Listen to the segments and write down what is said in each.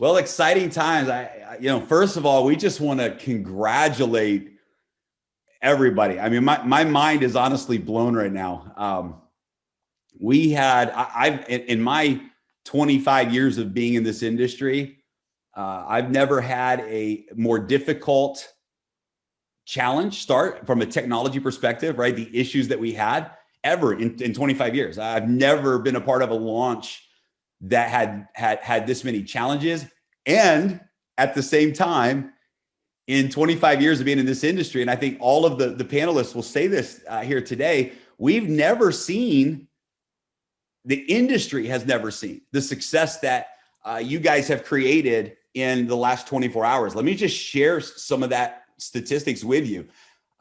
Well, exciting times. First of all, we just want to congratulate everybody. I mean, my mind is honestly blown right now. I've in my 25 years of being in this industry, I've never had a more difficult challenge start from a technology perspective, right? The issues that we had ever in 25 years. I've never been a part of a launch that had this many challenges. And at the same time, in 25 years of being in this industry, and I think all of the panelists will say this here today, we've never seen, the industry has never seen the success that you guys have created in the last 24 hours. Let me just share some of that statistics with you.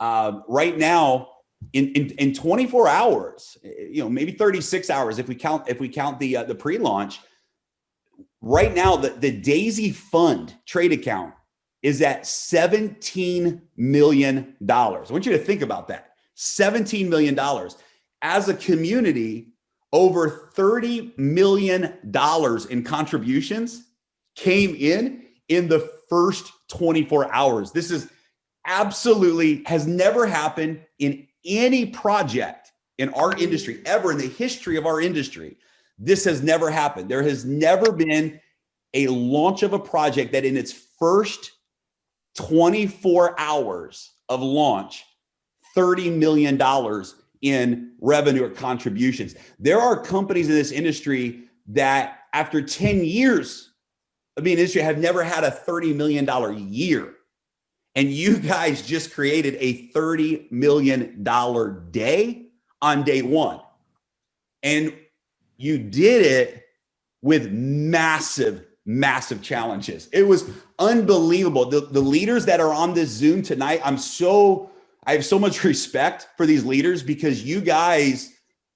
Right now, in 24 hours, maybe 36 hours if we count the pre-launch. Right now, the D.AI.SY fund trade account is at $17 million. I want you to think about that. $17 million. As a community, over $30 million in contributions came in the first 24 hours. This is absolutely has never happened in any project in our industry, ever in the history of our industry. This has never happened. There has never been a launch of a project that in its first 24 hours of launch, $30 million in revenue or contributions. There are companies in this industry that after 10 years of being in the industry have never had a $30 million year. And you guys just created a $30 million day on day one. And you did it with massive challenges. It was unbelievable. The leaders that are on this Zoom tonight, I have so much respect for these leaders because you guys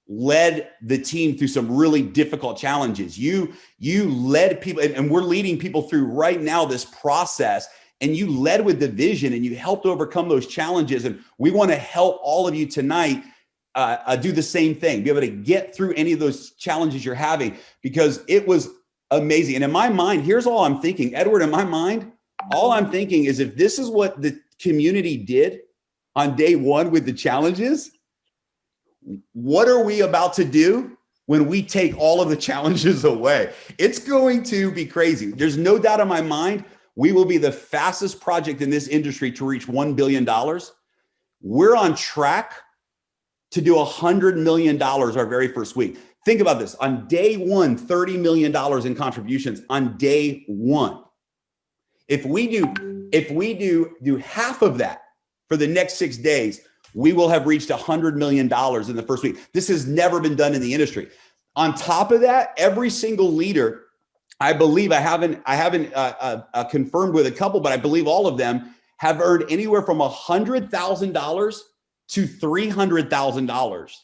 led the team through some really difficult challenges. You led people, and we're leading people through right now this process, and you led with the vision and you helped overcome those challenges. And we want to help all of you tonight do the same thing, be able to get through any of those challenges you're having, because it was amazing. And in my mind, here's all I'm thinking, Edward, in my mind, all I'm thinking is if this is what the community did on day one with the challenges, what are we about to do when we take all of the challenges away? It's going to be crazy. There's no doubt in my mind, we will be the fastest project in this industry to reach $1 billion. We're on track to do $100 million our very first week. Think about this. On day one, $30 million in contributions on day one. If we do half of that for the next 6 days, we will have reached $100 million in the first week. This has never been done in the industry. On top of that, every single leader, I believe, I haven't confirmed with a couple, but I believe all of them have earned anywhere from $100,000 to $300,000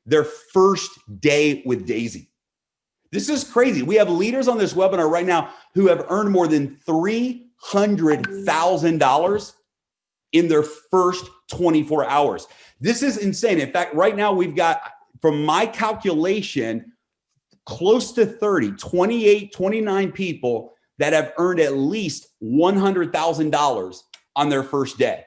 their first day with D.AI.SY. This is crazy. We have leaders on this webinar right now who have earned more than $300,000 in their first 24 hours. This is insane. In fact, right now we've got, from my calculation, close to 28, 29 people that have earned at least $100,000 on their first day.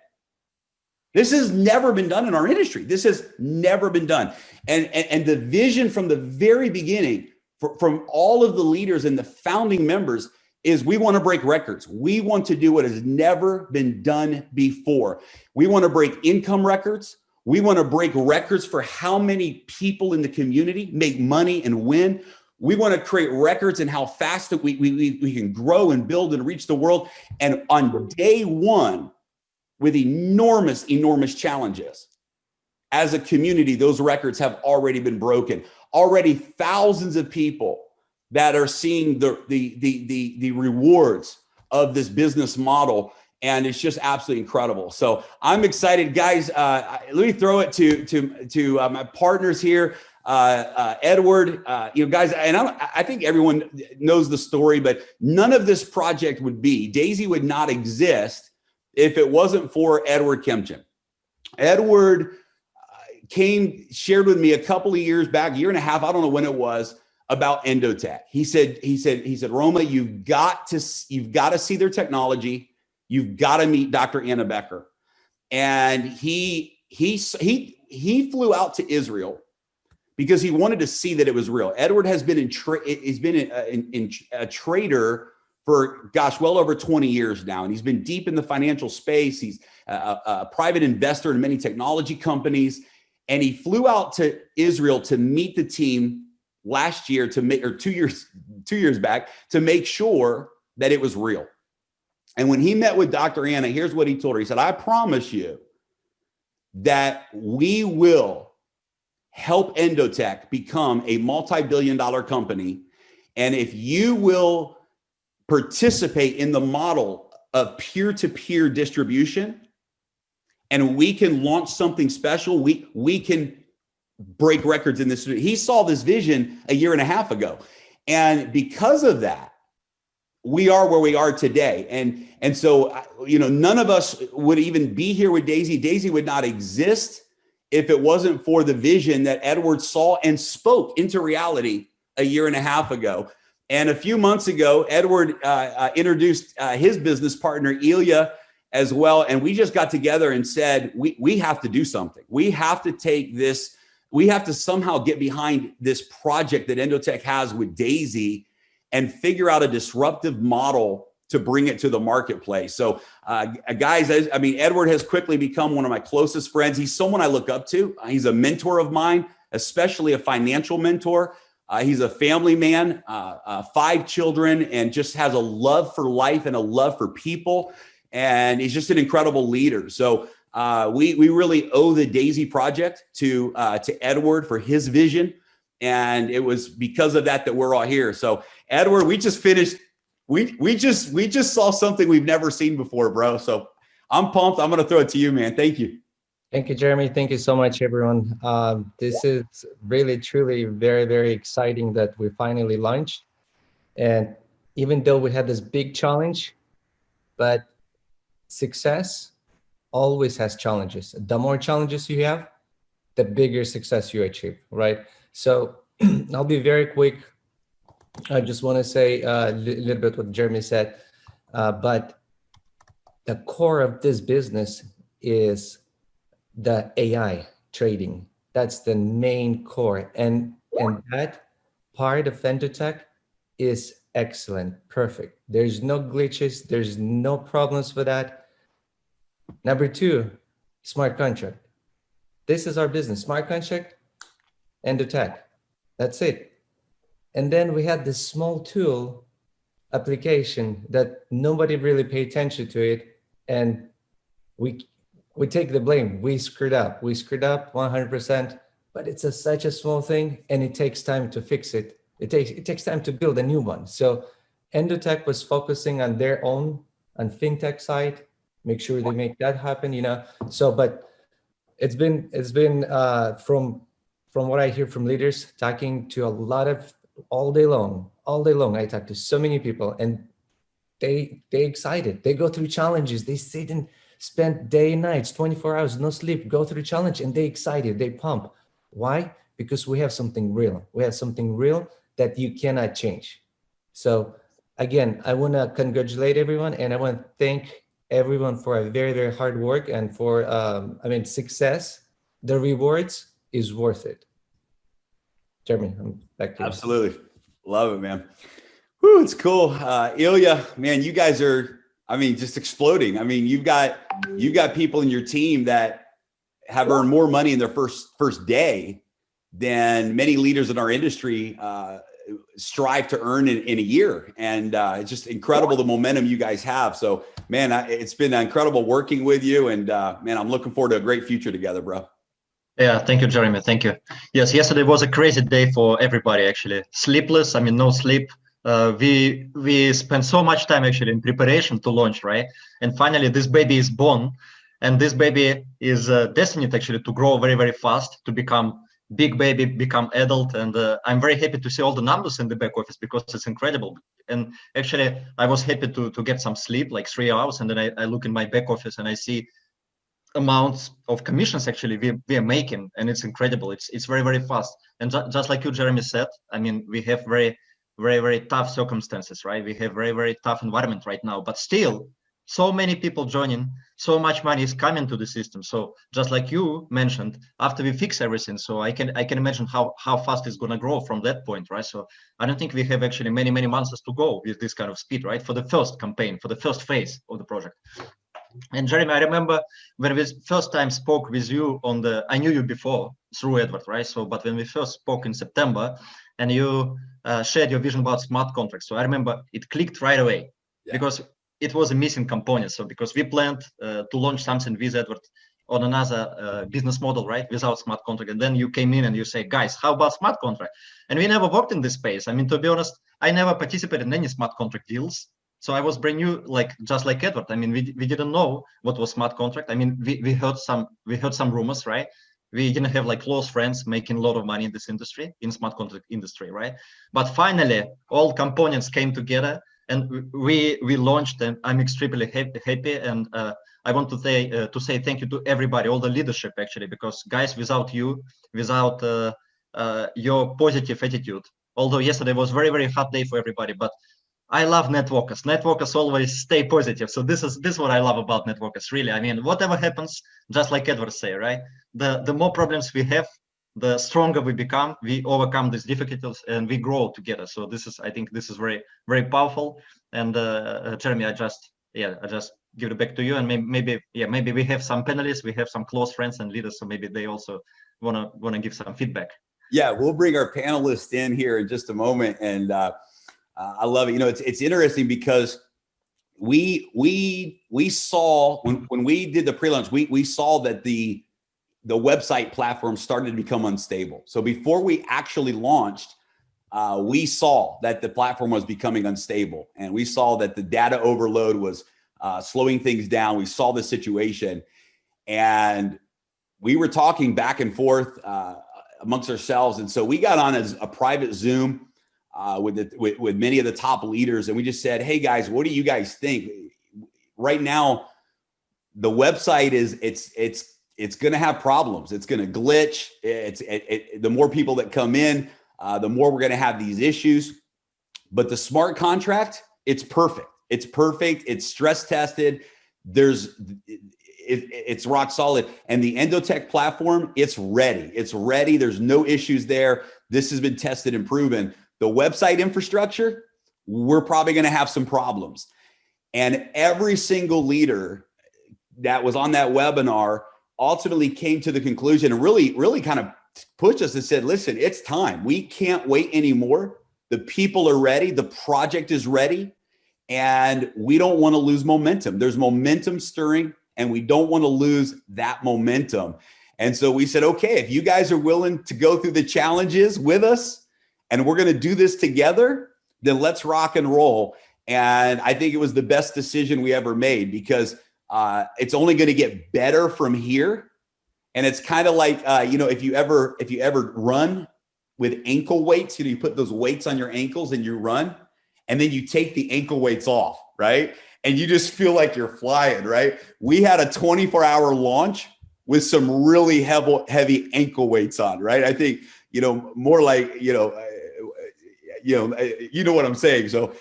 This has never been done in our industry. This has never been done. And the vision from the very beginning from all of the leaders and the founding members is we want to break records. We want to do what has never been done before. We want to break income records. We want to break records for how many people in the community make money and win. We want to create records in how fast that we can grow and build and reach the world. And on day one, with enormous challenges, as a community, those records have already been broken. Already thousands of people that are seeing the rewards of this business model. And it's just absolutely incredible. So I'm excited, guys. Let me throw it to my partners here. Edward, guys, and I think everyone knows the story, but none of this project would be, D.AI.SY would not exist if it wasn't for Edward Kempchin. Edward shared with me a couple of years back, year and a half, I don't know when it was, about Endotech. He said, Roma, you've got to see their technology. You've got to meet Dr. Anna Becker. And he flew out to Israel because he wanted to see that it was real. Edward has been in a trader for, gosh, well over 20 years now. And he's been deep in the financial space. He's a private investor in many technology companies. And he flew out to Israel to meet the team last year or 2 years back to make sure that it was real. And when he met with Dr. Anna, here's what he told her. He said, I promise you that we will help Endotech become a multi-billion-dollar company. And if you will participate in the model of peer-to-peer distribution, and we can launch something special, we can break records in this. He saw this vision a year and a half ago. And because of that, we are where we are today. And so, none of us would even be here with D.AI.SY. D.AI.SY would not exist if it wasn't for the vision that Edward saw and spoke into reality a year and a half ago. And a few months ago, Edward introduced his business partner, Ilya, as well. And we just got together and said, we have to do something. We have to take this. We have to somehow get behind this project that Endotech has with D.AI.SY and figure out a disruptive model to bring it to the marketplace. So guys, Edward has quickly become one of my closest friends. He's someone I look up to. He's a mentor of mine, especially a financial mentor. He's a family man, 5 children, and just has a love for life and a love for people. And he's just an incredible leader. So we really owe the D.AI.SY project to Edward for his vision. And it was because of that we're all here. So Edward, we just finished. We just saw something we've never seen before, bro. So I'm pumped. I'm going to throw it to you, man. Thank you. Thank you, Jeremy. Thank you so much, everyone. This is really, truly very, very exciting that we finally launched. And even though we had this big challenge, but success always has challenges. The more challenges you have, the bigger success you achieve, right? So I'll be very quick. I just want to say a little bit what Jeremy said, but the core of this business is the AI trading. That's the main core. And that part of Endotech is excellent, perfect. There's no glitches, there's no problems with that. Number 2, smart contract. This is our business, smart contract, Endotech. That's it. And then we had this small tool application that nobody really paid attention to it. And we take the blame. We screwed up 100%, but it's such a small thing and it takes time to fix it. It takes time to build a new one. So Endotech was focusing on their own, on fintech side, make sure they make that happen, So, but it's been from what I hear from leaders, talking to a lot of all day long, I talk to so many people and they excited. They go through challenges. They sit and spend day and nights, 24 hours, no sleep, go through challenge and they excited, they pump. Why? Because we have something real. We have something real that you cannot change. So again, I want to congratulate everyone and I want to thank everyone for a very, very hard work and for, success. The rewards is worth it. Jeremy, I'm back to you. Absolutely. Love it, man. Whew, it's cool. Ilya, man, you guys are, just exploding. You've got people in your team that have earned more money in their first day than many leaders in our industry strive to earn in a year. And it's just incredible the momentum you guys have. So, man, it's been incredible working with you. And man, I'm looking forward to a great future together, bro. Yeah, thank you, Jeremy. Thank you. Yes, yesterday was a crazy day for everybody, actually. Sleepless, no sleep. We spent so much time actually in preparation to launch, right? And finally, this baby is born. And this baby is destined actually to grow very, very fast, to become big baby, become adult. And I'm very happy to see all the numbers in the back office because it's incredible. And actually, I was happy to get some sleep, like 3 hours. And then I look in my back office and I see amounts of commissions actually we are making, and it's incredible. It's very, very fast. And just like you, Jeremy, said, I mean, we have very, very, very tough circumstances, right? We have very, very tough environment right now, but still so many people joining, so much money is coming to the system. So just like you mentioned, after we fix everything, so I can imagine how fast it's going to grow from that point, right? So I don't think we have actually many months to go with this kind of speed, right? For the first campaign, for the first phase of the project. And Jeremy, I remember when we first time spoke with you on the, I knew you before through Edward, right? So, but when we first spoke in September, and you shared your vision about smart contracts, so I remember it clicked right away, because it was a missing component. So because we planned to launch something with Edward on another business model, right, without smart contract, and then you came in and you say, guys, how about smart contract? And we never worked in this space. I mean, to be honest, I never participated in any smart contract deals. So I was brand new, like just like Edward. I mean, we didn't know what was smart contract. I mean, we heard some rumors, right? We didn't have like close friends making a lot of money in this industry, in smart contract industry, right? But finally, all components came together and we launched them. I'm extremely happy, and I want to say thank you to everybody, all the leadership actually, because guys, without you, without your positive attitude, although yesterday was very, very hard day for everybody, but I love networkers. Networkers always stay positive. So this is what I love about networkers, really. I mean, whatever happens, just like Edward say, right? The more problems we have, the stronger we become. We overcome these difficulties and we grow together. So I think this is very, very powerful. And Jeremy, I just give it back to you. And maybe we have some panelists, we have some close friends and leaders, so maybe they also wanna give some feedback. Yeah, we'll bring our panelists in here in just a moment, and I love it. You know, it's interesting because we saw when we did the pre-launch, we saw that the website platform started to become unstable. So before we actually launched, we saw that the platform was becoming unstable, and we saw that the data overload was slowing things down. We saw the situation, and we were talking back and forth amongst ourselves. And so we got on as a private Zoom with many of the top leaders, and we just said, hey guys, what do you guys think? Right now, the website it's going to have problems. It's going to glitch. The more people that come in, the more we're going to have these issues. But the smart contract, it's perfect. It's perfect. It's stress tested. It's rock solid. And the Endotech platform, it's ready. It's ready. There's no issues there. This has been tested and proven. The website infrastructure, we're probably going to have some problems. And every single leader that was on that webinar ultimately came to the conclusion and really kind of pushed us and said, listen, it's time. We can't wait anymore. The people are ready. The project is ready. And we don't want to lose momentum. There's momentum stirring, and we don't want to lose that momentum. And so we said, okay, if you guys are willing to go through the challenges with us, and we're going to do this together, then let's rock and roll. And I think it was the best decision we ever made, because it's only going to get better from here. And it's kind of like, if you ever run with ankle weights, you put those weights on your ankles and you run, and then you take the ankle weights off, right? And you just feel like you're flying, right? We had a 24-hour launch with some really heavy ankle weights on, right? I think, more like, you know what I'm saying. So,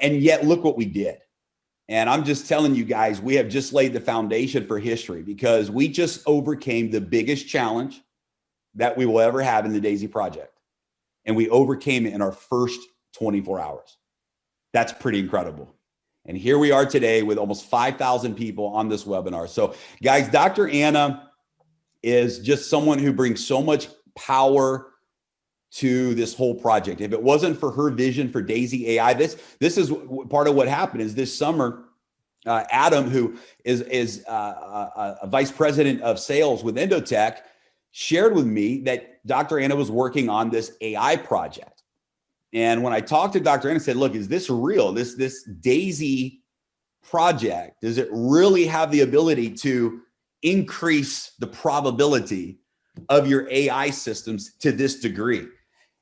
and yet look what we did. And I'm just telling you guys, we have just laid the foundation for history, because we just overcame the biggest challenge that we will ever have in the DAISY project. And we overcame it in our first 24 hours. That's pretty incredible. And here we are today with almost 5,000 people on this webinar. So guys, Dr. Anna is just someone who brings so much power to this whole project. If it wasn't for her vision for DAISY AI, this is part of what happened. Is this summer, Adam, who is a vice president of sales with Endotech, shared with me that Dr. Anna was working on this AI project. And when I talked to Dr. Anna, I said, look, is this real? This DAISY project, does it really have the ability to increase the probability of your AI systems to this degree?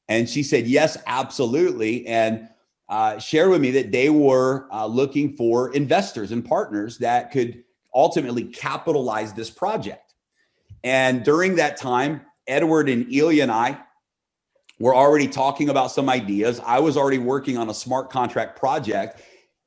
And she said, yes, absolutely. And shared with me that they were looking for investors and partners that could ultimately capitalize this project. And during that time, Edward and Ilya and I were already talking about some ideas. I was already working on a smart contract project,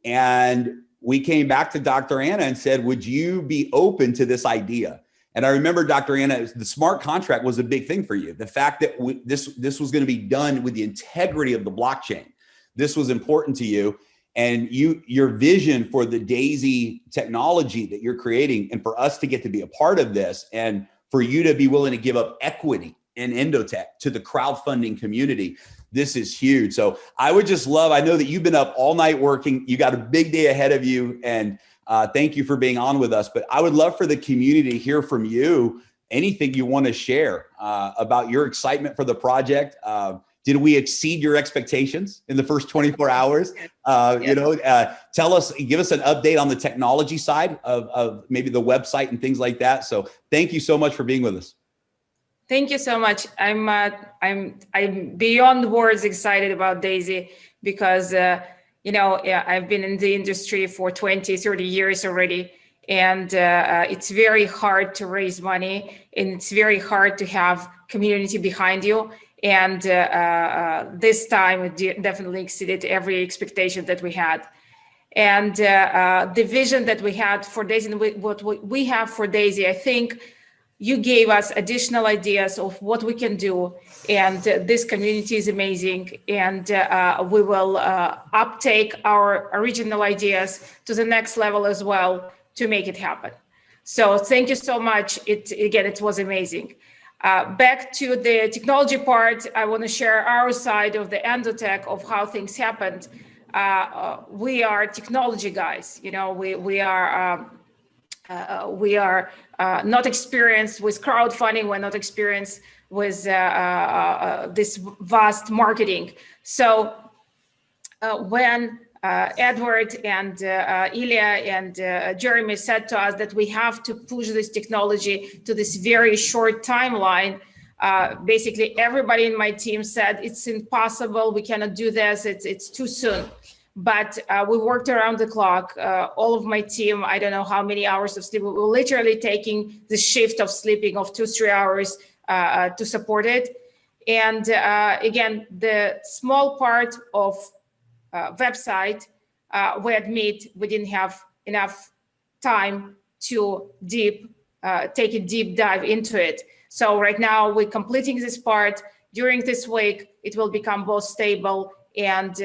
and we came back to Dr. Anna and said, would you be open to this idea? And I remember, Dr. Anna, the smart contract was a big thing for you. The fact that this was going to be done with the integrity of the blockchain. This was important to you. And your vision for the D.AI.SY technology that you're creating, and for us to get to be a part of this, and for you to be willing to give up equity in Endotech to the crowdfunding community, this is huge. So I would just love, I know that you've been up all night working, you got a big day ahead of you, and thank you for being on with us. But I would love for the community to hear from you, anything you want to share about your excitement for the project. Did we exceed your expectations in the first 24 hours? You know, tell us, give us an update on the technology side of maybe the website and things like that. So thank you so much for being with us. Thank you so much. I'm beyond words excited about D.AI.SY because you know, I've been in the industry for 20, 30 years already, and it's very hard to raise money, and it's very hard to have community behind you. And this time it definitely exceeded every expectation that we had. And the vision that we had for D.AI.SY and what we have for D.AI.SY, I think you gave us additional ideas of what we can do. And this community is amazing. And we will uptake our original ideas to the next level as well to make it happen. So thank you so much. It was amazing. Back to the technology part, I want to share our side of the Endotech of how things happened. We are technology guys. You know, we are not experienced with crowdfunding. We're not experienced with this vast marketing. So when Edward and Ilya and Jeremy said to us that we have to push this technology to this very short timeline, basically everybody in my team said it's impossible, we cannot do this, it's too soon. But we worked around the clock. All of my team, I don't know how many hours of sleep, we were literally taking the shift of sleeping of 2-3 hours to support it. And again, the small part of website, we admit we didn't have enough time to take a deep dive into it. So right now we're completing this part. During this week, it will become both stable and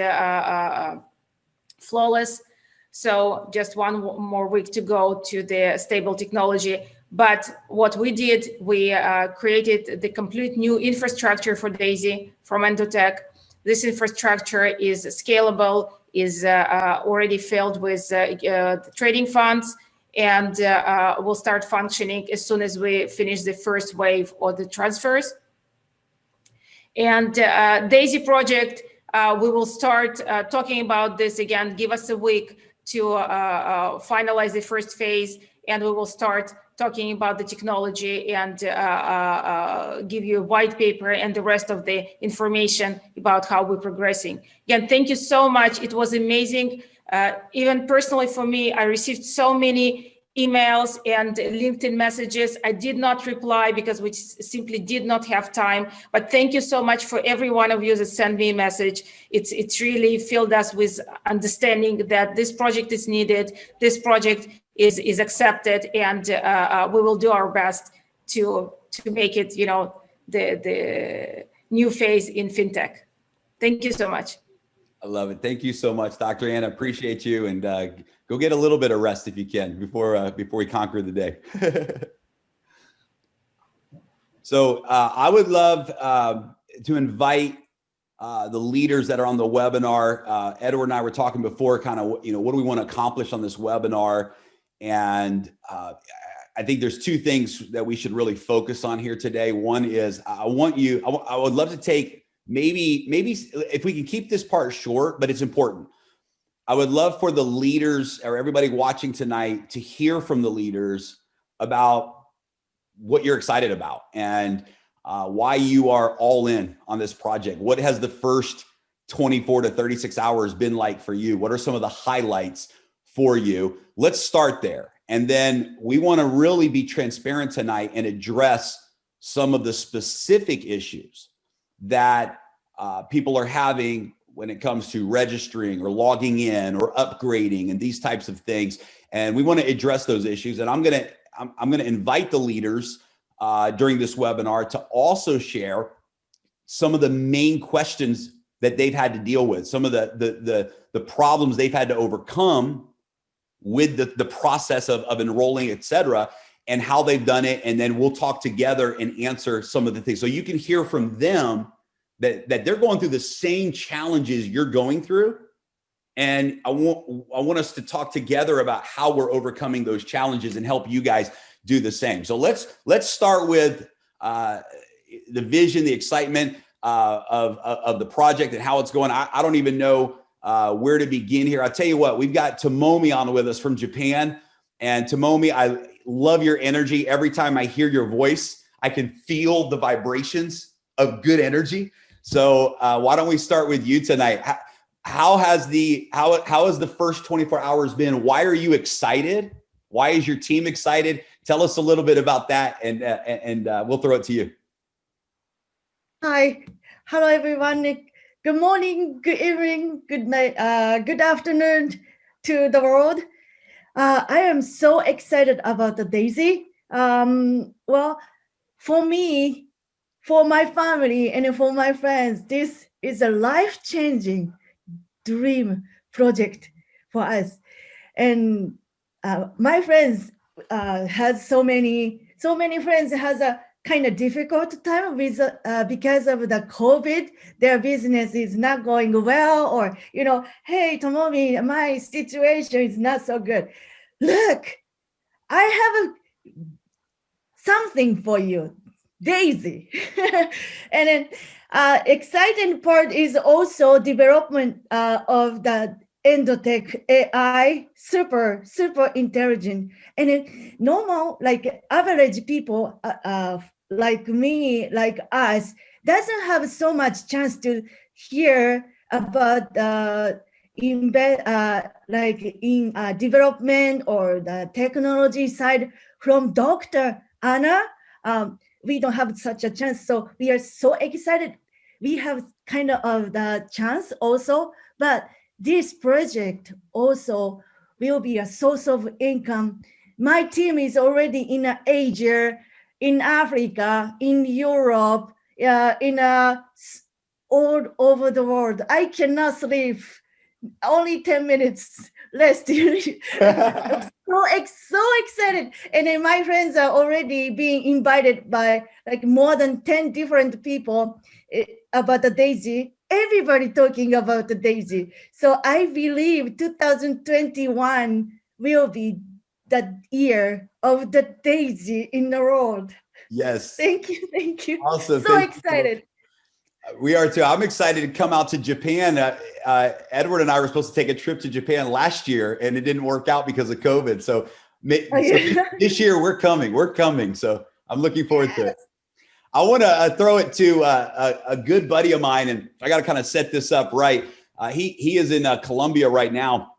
flawless. So just one more week to go to the stable technology. But what we did, we created the complete new infrastructure for D.AI.SY from Endotech. This infrastructure is scalable, is already filled with trading funds, and will start functioning as soon as we finish the first wave of the transfers. And D.AI.SY project, we will start talking about this again. Give us a week to finalize the first phase, and we will start talking about the technology and give you a white paper and the rest of the information about how we're progressing. Again, thank you so much. It was amazing. Even personally for me, I received so many emails and LinkedIn messages. I did not reply because we simply did not have time. But thank you so much for every one of you that sent me a message. It's really filled us with understanding that this project is needed. This project is accepted, and we will do our best to make it, you know, the new phase in fintech. Thank you so much. I love it. Thank you so much, Dr. Anna. Appreciate you, and go get a little bit of rest if you can before we conquer the day. So I would love to invite the leaders that are on the webinar. Edward and I were talking before, kind of, you know, what do we want to accomplish on this webinar? And I think there's two things that we should really focus on here today. One is I would love to take maybe if we can keep this part short, but it's important. I would love for the leaders or everybody watching tonight to hear from the leaders about what you're excited about and why you are all in on this project. What has the first 24 to 36 hours been like for you? What are some of the highlights for you? Let's start there. And then we want to really be transparent tonight and address some of the specific issues that people are having when it comes to registering or logging in or upgrading and these types of things. And we want to address those issues. And I'm going to invite the leaders during this webinar to also share some of the main questions that they've had to deal with, some of the problems they've had to overcome with the process of enrolling, et cetera, and how they've done it. And then we'll talk together and answer some of the things. So you can hear from them that they're going through the same challenges you're going through. And I want us to talk together about how we're overcoming those challenges and help you guys do the same. So let's start with the vision, the excitement of the project and how it's going. I don't even know where to begin here. I'll tell you what, we've got Tomomi on with us from Japan. And Tomomi, I love your energy. Every time I hear your voice, I can feel the vibrations of good energy. So why don't we start with you tonight? How has the first 24 hours been? Why are you excited? Why is your team excited? Tell us a little bit about that, and we'll throw it to you. Hi, hello everyone. Good morning, good evening, good night, good afternoon to the world. I am so excited about the DAISY. Well, for me, for my family, and for my friends, this is a life-changing dream project for us. And my friends has so many friends has a kind of difficult time with because of the COVID. Their business is not going well, or hey Tomomi, my situation is not so good. Look, I have something for you, DAISY. And then exciting part is also development of the Endotech AI, super intelligent. And then normal, like average people like me, like us, doesn't have so much chance to hear about development or the technology side from Dr. Anna. We don't have such a chance, so we are so excited. We have kind of the chance also, but this project also will be a source of income. My team is already in Asia, in Africa, in Europe, all over the world. I cannot sleep. Only 10 minutes less. I'm so excited. And then my friends are already being invited by like more than 10 different people about the DAISY. Everybody talking about the DAISY. So I believe 2021 will be the year of the DAISY in the world. Yes. Thank you. Awesome. So excited. We are too. I'm excited to come out to Japan. Edward and I were supposed to take a trip to Japan last year, and it didn't work out because of COVID. So this year we're coming. So I'm looking forward to it. I want to throw it to a good buddy of mine, and I got to kind of set this up right. He is in Colombia right now,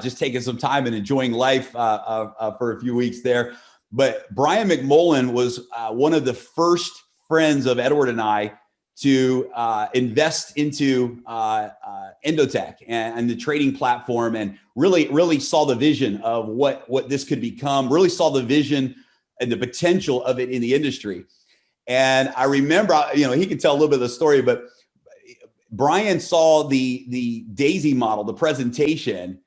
just taking some time and enjoying life for a few weeks there. But Brian McMullen was one of the first friends of Edward and I to invest into Endotech and the trading platform, and really saw the vision of what this could become, really saw the vision and the potential of it in the industry. And I remember, he can tell a little bit of the story, but Brian saw the DAISY model, the presentation,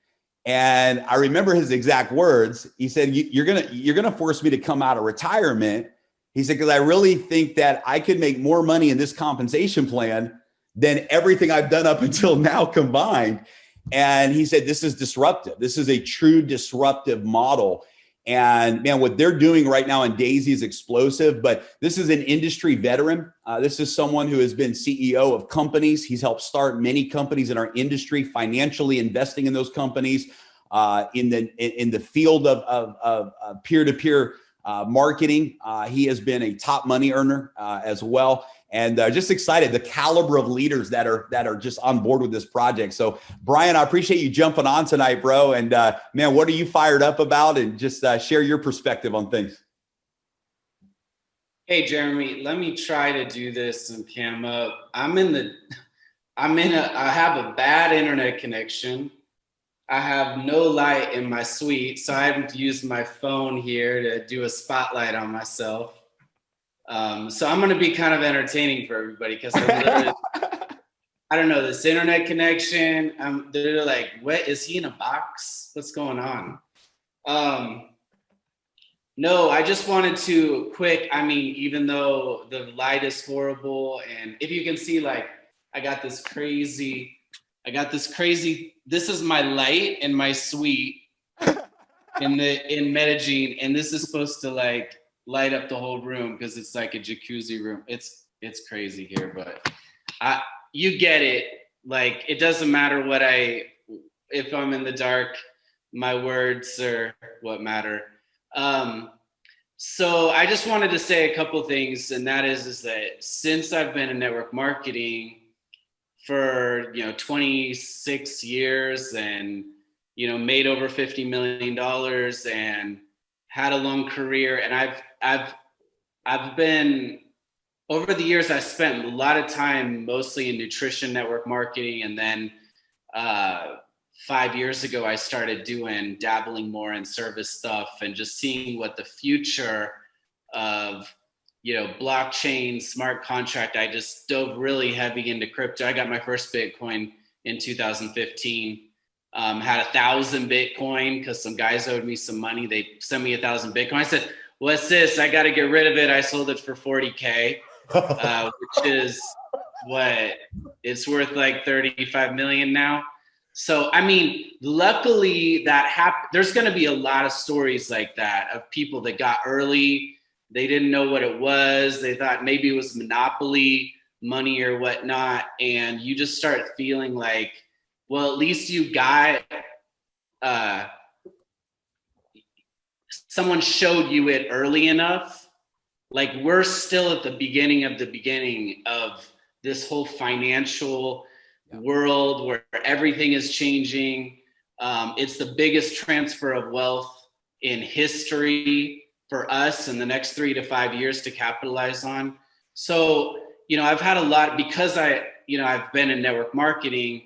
and I remember his exact words. He said, you're gonna force me to come out of retirement. He said, because I really think that I could make more money in this compensation plan than everything I've done up until now combined. And he said, this is disruptive. This is a true disruptive model. And man, what they're doing right now in DAISY is explosive, but this is an industry veteran. This is someone who has been CEO of companies. He's helped start many companies in our industry, financially investing in those companies, in the field of peer-to-peer marketing. He has been a top money earner as well. and just excited the caliber of leaders that are just on board with this project. So Brian, I appreciate you jumping on tonight, bro. And man, what are you fired up about? And just share your perspective on things. Hey, Jeremy, let me try to do this and cam up. I have a bad internet connection. I have no light in my suite, so I have to use my phone here to do a spotlight on myself. So I'm going to be kind of entertaining for everybody because I don't know, this internet connection. They're like, what, is he in a box? What's going on? No, I just wanted to even though the light is horrible, and if you can see, like, I got this crazy, this is my light in my suite in Medellin, and this is supposed to like light up the whole room because it's like a jacuzzi room. It's crazy here, but you get it. Like, it doesn't matter if I'm in the dark, my words are what matter. So I just wanted to say a couple things, and that is that since I've been in network marketing for 26 years and made over $50 million and had a long career, and I've been, over the years, I spent a lot of time mostly in nutrition network marketing, and then 5 years ago, I started dabbling more in service stuff and just seeing what the future of, blockchain, smart contract. I just dove really heavy into crypto. I got my first Bitcoin in 2015. Had 1,000 Bitcoin because some guys owed me some money. They sent me 1,000 Bitcoin. I said, what's this? I got to get rid of it. I sold it for 40K, which is what it's worth, like 35 million now. So, I mean, luckily that happened. There's going to be a lot of stories like that of people that got early. They didn't know what it was. They thought maybe it was monopoly money or whatnot. And you just start feeling like, well, at least you got, someone showed you it early enough. Like, we're still at the beginning of this whole financial world where everything is changing. It's the biggest transfer of wealth in history for us in the next 3 to 5 years to capitalize on. So, I've had a lot, because I've been in network marketing.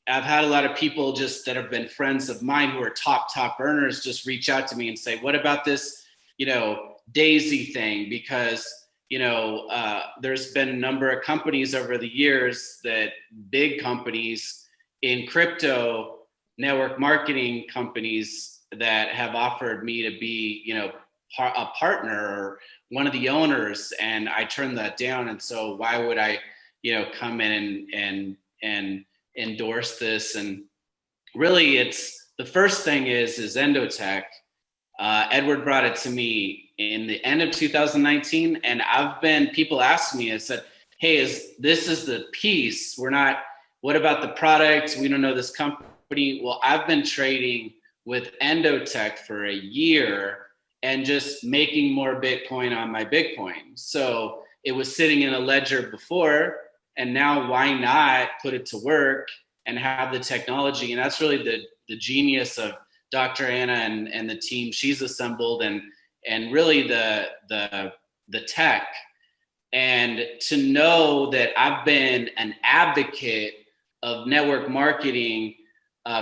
I've had a lot of people just that have been friends of mine who are top earners just reach out to me and say, what about this, D.AI.SY thing? Because there's been a number of companies over the years, that big companies in crypto network marketing companies, that have offered me to be, a partner or one of the owners, and I turned that down. And so why would I, come in and endorse this? And really, it's the first thing is Endotech. Edward brought it to me in the end of 2019, and people ask me, I said, hey, this is the piece. What about the product? We don't know this company. Well, I've been trading with Endotech for a year and just making more Bitcoin on my Bitcoin. So it was sitting in a ledger before, and now why not put it to work and have the technology? And that's really the genius of Dr. Anna and the team she's assembled, and really the tech. And to know that I've been an advocate of network marketing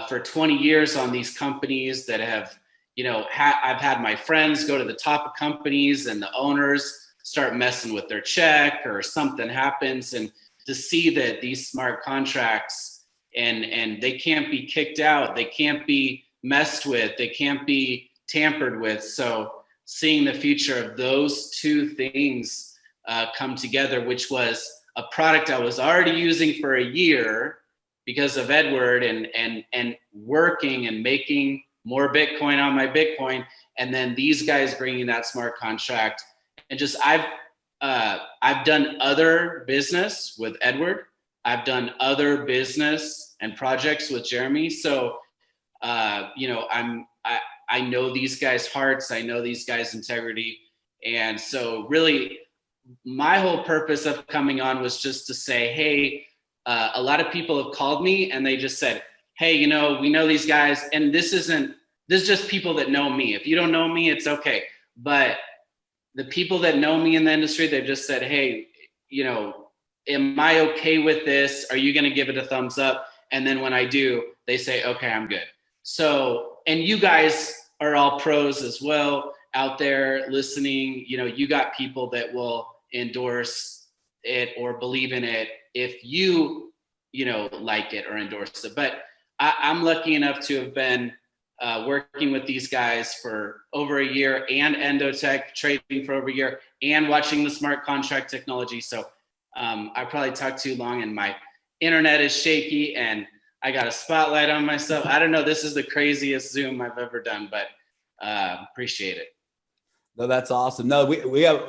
for 20 years on these companies that have, I've had my friends go to the top of companies and the owners start messing with their check or something happens, and to see that these smart contracts and they can't be kicked out, they can't be messed with, they can't be tampered with. So seeing the future of those two things come together, which was a product I was already using for a year because of Edward, and working and making more Bitcoin on my Bitcoin, and then these guys bringing that smart contract. And just I've done other business with Edward. I've done other business and projects with Jeremy. So I know these guys' hearts. I know these guys' integrity. And so really my whole purpose of coming on was just to say, hey, a lot of people have called me and they just said, hey, you know, we know these guys, and this is just people that know me. If you don't know me, it's okay. But the people that know me in the industry, they've just said, hey, you know, am I okay with this? Are you going to give it a thumbs up? And then when I do, they say, okay, I'm good. So, and you guys are all pros as well out there listening. You know, you got people that will endorse it or believe in it if you know, like it or endorse it. But I'm lucky enough to have been working with these guys for over a year, and Endotech trading for over a year, and watching the smart contract technology. So I probably talked too long and my internet is shaky and I got a spotlight on myself. I don't know. This is the craziest Zoom I've ever done, but appreciate it. No, that's awesome. No, we have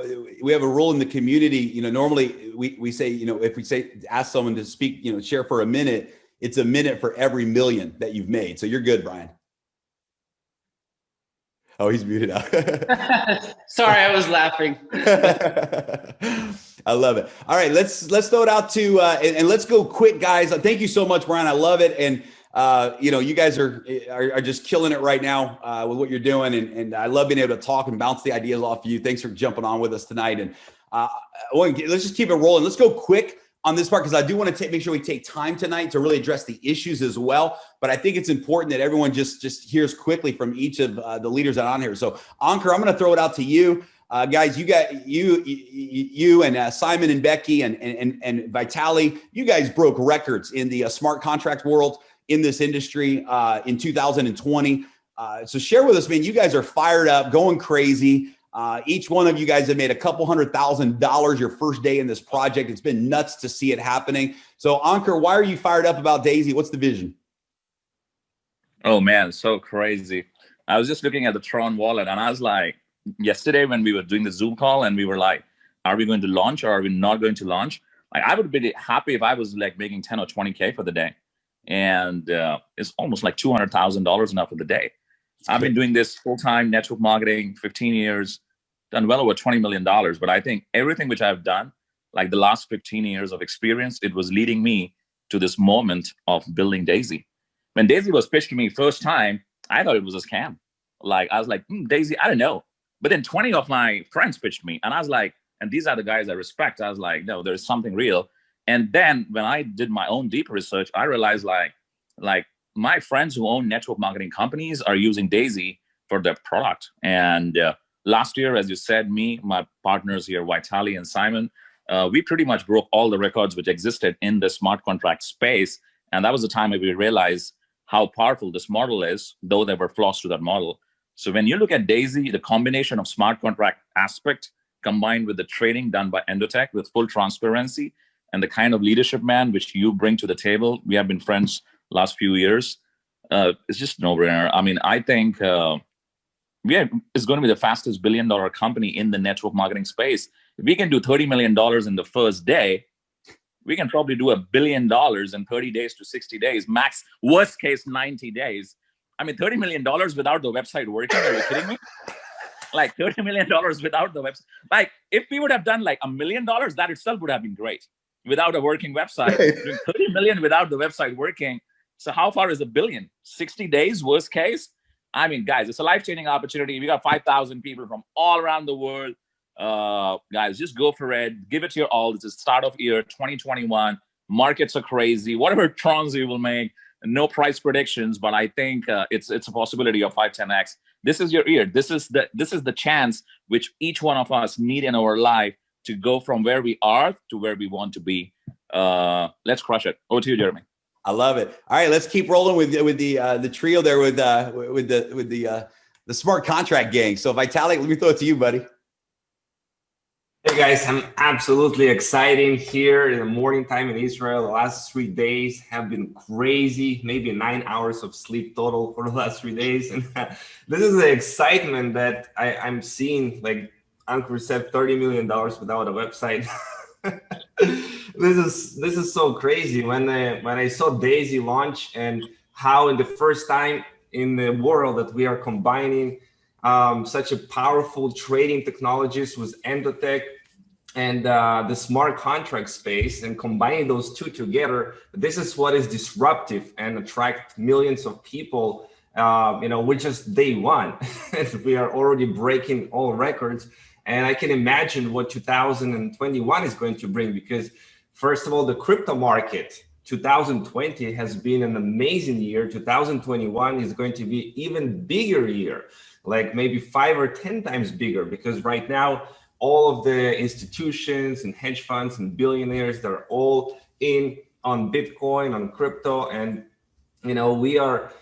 a rule in the community. You know, normally we say, you know, if we say ask someone to speak, you know, share for a minute, it's a minute for every million that you've made. So you're good, Brian. Oh, he's muted out. Sorry, I was laughing. I love it. All right, let's throw it out to and let's go quick, guys. Thank you so much, Brian. I love it, and you know, you guys are just killing it right now with what you're doing, and I love being able to talk and bounce the ideas off of you. Thanks for jumping on with us tonight, and let's just keep it rolling. Let's go quick on this part, because I do want to make sure we take time tonight to really address the issues as well. But I think it's important that everyone just hears quickly from each of the leaders that are on here. So Ankur, I'm going to throw it out to you. Guys, you and Simon and Becky and Vitali, you guys broke records in the smart contract world in this industry in 2020. So share with us, man, you guys are fired up, going crazy. Each one of you guys have made a couple $100,000 your first day in this project. It's been nuts to see it happening. So Ankur, why are you fired up about D.AI.SY? What's the vision? Oh man, so crazy. I was just looking at the Tron wallet and I was like, yesterday when we were doing the Zoom call and we were like, are we going to launch or are we not going to launch? Like, I would be happy if I was like making 10 or 20K for the day. And it's almost like $200,000 now for the day. I've been doing this full-time network marketing, 15 years, done well over $20 million. But I think everything which I've done, like the last 15 years of experience, it was leading me to this moment of building D.AI.SY. When D.AI.SY was pitched to me first time, I thought it was a scam. Like, I was like, D.AI.SY, I don't know. But then 20 of my friends pitched me and I was like, and these are the guys I respect. I was like, no, there's something real. And then when I did my own deep research, I realized like my friends who own network marketing companies are using D.AI.SY for their product. And last year, as you said, me, my partners here, Vitali and Simon, we pretty much broke all the records which existed in the smart contract space. And that was the time that we realized how powerful this model is, though there were flaws to that model. So when you look at D.AI.SY, the combination of smart contract aspect combined with the trading done by Endotech with full transparency and the kind of leadership, man, which you bring to the table, we have been friends last few years. It's just no-brainer. I mean, I think it's going to be the fastest billion-dollar company in the network marketing space. If we can do $30 million in the first day, we can probably do $1 billion in 30 days to 60 days, max, worst case, 90 days. I mean, $30 million without the website working, are you kidding me? Like $30 million without the website. Like, if we would have done like $1 million, that itself would have been great without a working website. Doing 30 million without the website working. So how far is $1 billion? 60 days, worst case? I mean, guys, it's a life-changing opportunity. We got 5,000 people from all around the world. Guys, just go for it. Give it your all. It's the start of year 2021. Markets are crazy. Whatever trons you will make, no price predictions, but I think it's a possibility of 5-10x. This is your year. This is the chance which each one of us need in our life to go from where we are to where we want to be. Let's crush it. Over to you, Jeremy. I love it. All right, let's keep rolling with the trio there with the smart contract gang. So Vitalik, let me throw it to you, buddy. Hey guys, I'm absolutely excited here in the morning time in Israel. The last 3 days have been crazy, maybe 9 hours of sleep total for the last 3 days. And this is the excitement that I'm seeing. Like Ankur said, $30 million without a website. This is so crazy. When I saw D.AI.SY launch and how in the first time in the world that we are combining such a powerful trading technologies with Endotech and the smart contract space, and combining those two together, this is what is disruptive and attract millions of people. We're just day one. We are already breaking all records. And I can imagine what 2021 is going to bring, because first of all, the crypto market, 2020 has been an amazing year. 2021 is going to be even bigger year, like maybe 5 or 10 times bigger, because right now, all of the institutions and hedge funds and billionaires, they're all in on Bitcoin, on crypto. And, we are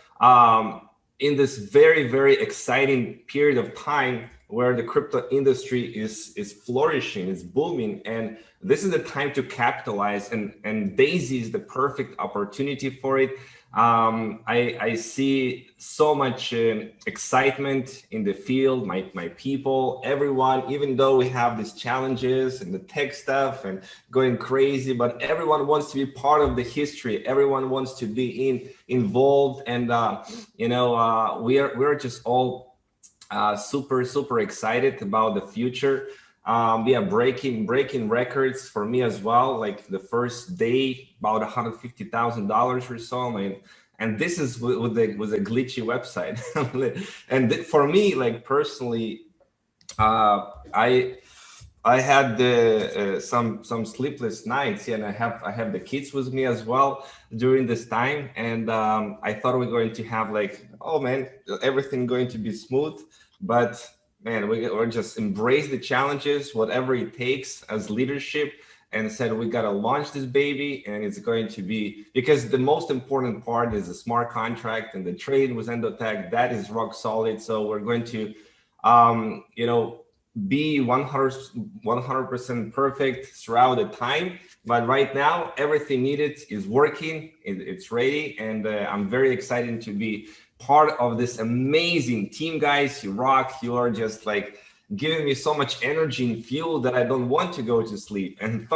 in this very, very exciting period of time where the crypto industry is flourishing, is booming. And this is the time to capitalize, and D.AI.SY is the perfect opportunity for it. I see so much excitement in the field, my people, everyone, even though we have these challenges and the tech stuff and going crazy, but everyone wants to be part of the history. Everyone wants to be involved. And, we're just all super excited about the future. Breaking records for me as well. Like the first day, about $150,000 or so, and this is with a glitchy website. And for me, like personally, I had some sleepless nights, and I have the kids with me as well during this time, and I thought we were going to have like, oh man, everything going to be smooth, but man, we're just embrace the challenges, whatever it takes as leadership, and said we got to launch this baby, and it's going to be, because the most important part is the smart contract and the trade with Endotech, that is rock solid. So we're going to be 100% perfect throughout the time, but right now everything needed is working, it's ready, and I'm very excited to be part of this amazing team, guys. You rock. You are just like giving me so much energy and fuel that I don't want to go to sleep. And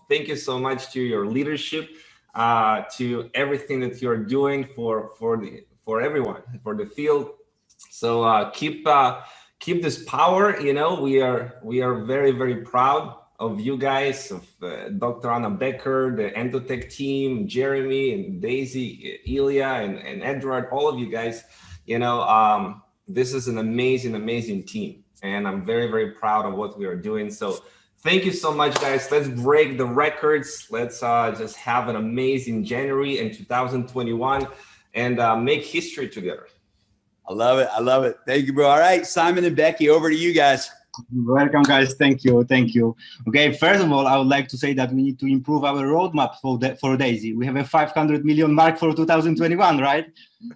thank you so much to your leadership, to everything that you're doing for everyone, for the field. So keep this power. We are very, very proud of you guys, of Dr. Anna Becker, the Endotech team, Jeremy and D.AI.SY, Ilya and Edward, all of you guys. This is an amazing team, and I'm very, very proud of what we are doing. So thank you so much, guys. Let's break the records. Let's just have an amazing January in 2021 and make history together. I love it. Thank you, bro. All right, Simon and Becky, over to you guys. Welcome, guys. Thank you. Okay, first of all, I would like to say that we need to improve our roadmap for D.AI.SY. We have a 500 million mark for 2021, right?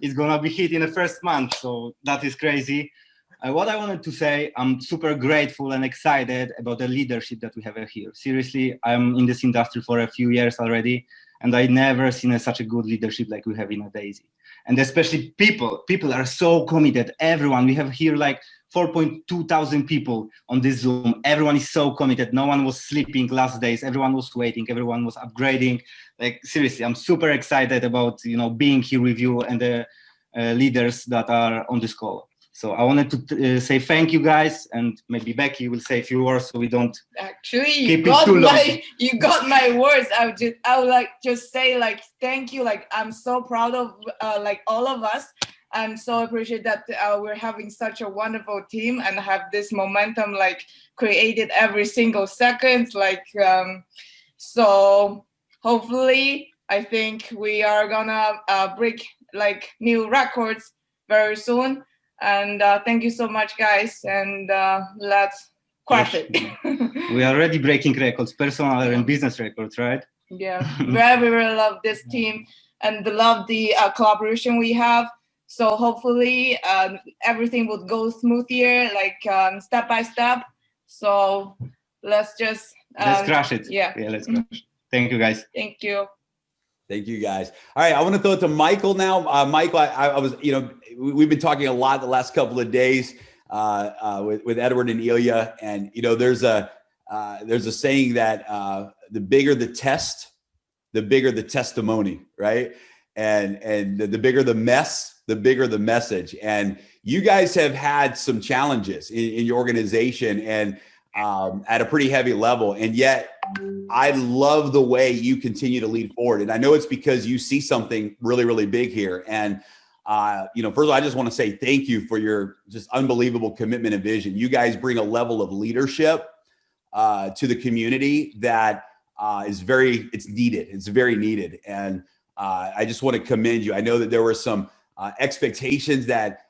It's gonna be hit in the first month, so that is crazy. What I wanted to say, I'm super grateful and excited about the leadership that we have here. Seriously, I'm in this industry for a few years already, and I never seen such a good leadership like we have in D.AI.SY. And especially people are so committed. Everyone, we have here like 4.2 thousand people on this Zoom. Everyone is so committed. No one was sleeping last days. Everyone was waiting. Everyone was upgrading. Like seriously, I'm super excited about being here with you and the leaders that are on this call. So I wanted to say thank you, guys, and maybe Becky will say a few words so we don't actually keep it too long. You got my words. I would like just say like thank you. Like I'm so proud of like all of us. I'm so appreciate that we're having such a wonderful team and have this momentum like created every single second. Like so hopefully I think we are gonna break like new records very soon. And thank you so much, guys. And let's crush it. We are already breaking records, personal and business records, right? Yeah, very, very love this team and love the collaboration we have. So hopefully everything would go smooth here, like step by step. So let's just let's crush it. Yeah, let's crush it. Thank you, guys. Thank you. Thank you, guys. All right, I want to throw it to Michael now. Michael, I was, we've been talking a lot the last couple of days with Edward and Ilya, and there's a saying that the bigger the test, the bigger the testimony, right? And the bigger the mess, the bigger the message. And you guys have had some challenges in your organization, and at a pretty heavy level. And yet I love the way you continue to lead forward. And I know it's because you see something really, really big here. And, you know, first of all, I just want to say thank you for your just unbelievable commitment and vision. You guys bring a level of leadership to the community that is it's needed. It's very needed. And I just want to commend you. I know that there were some expectations that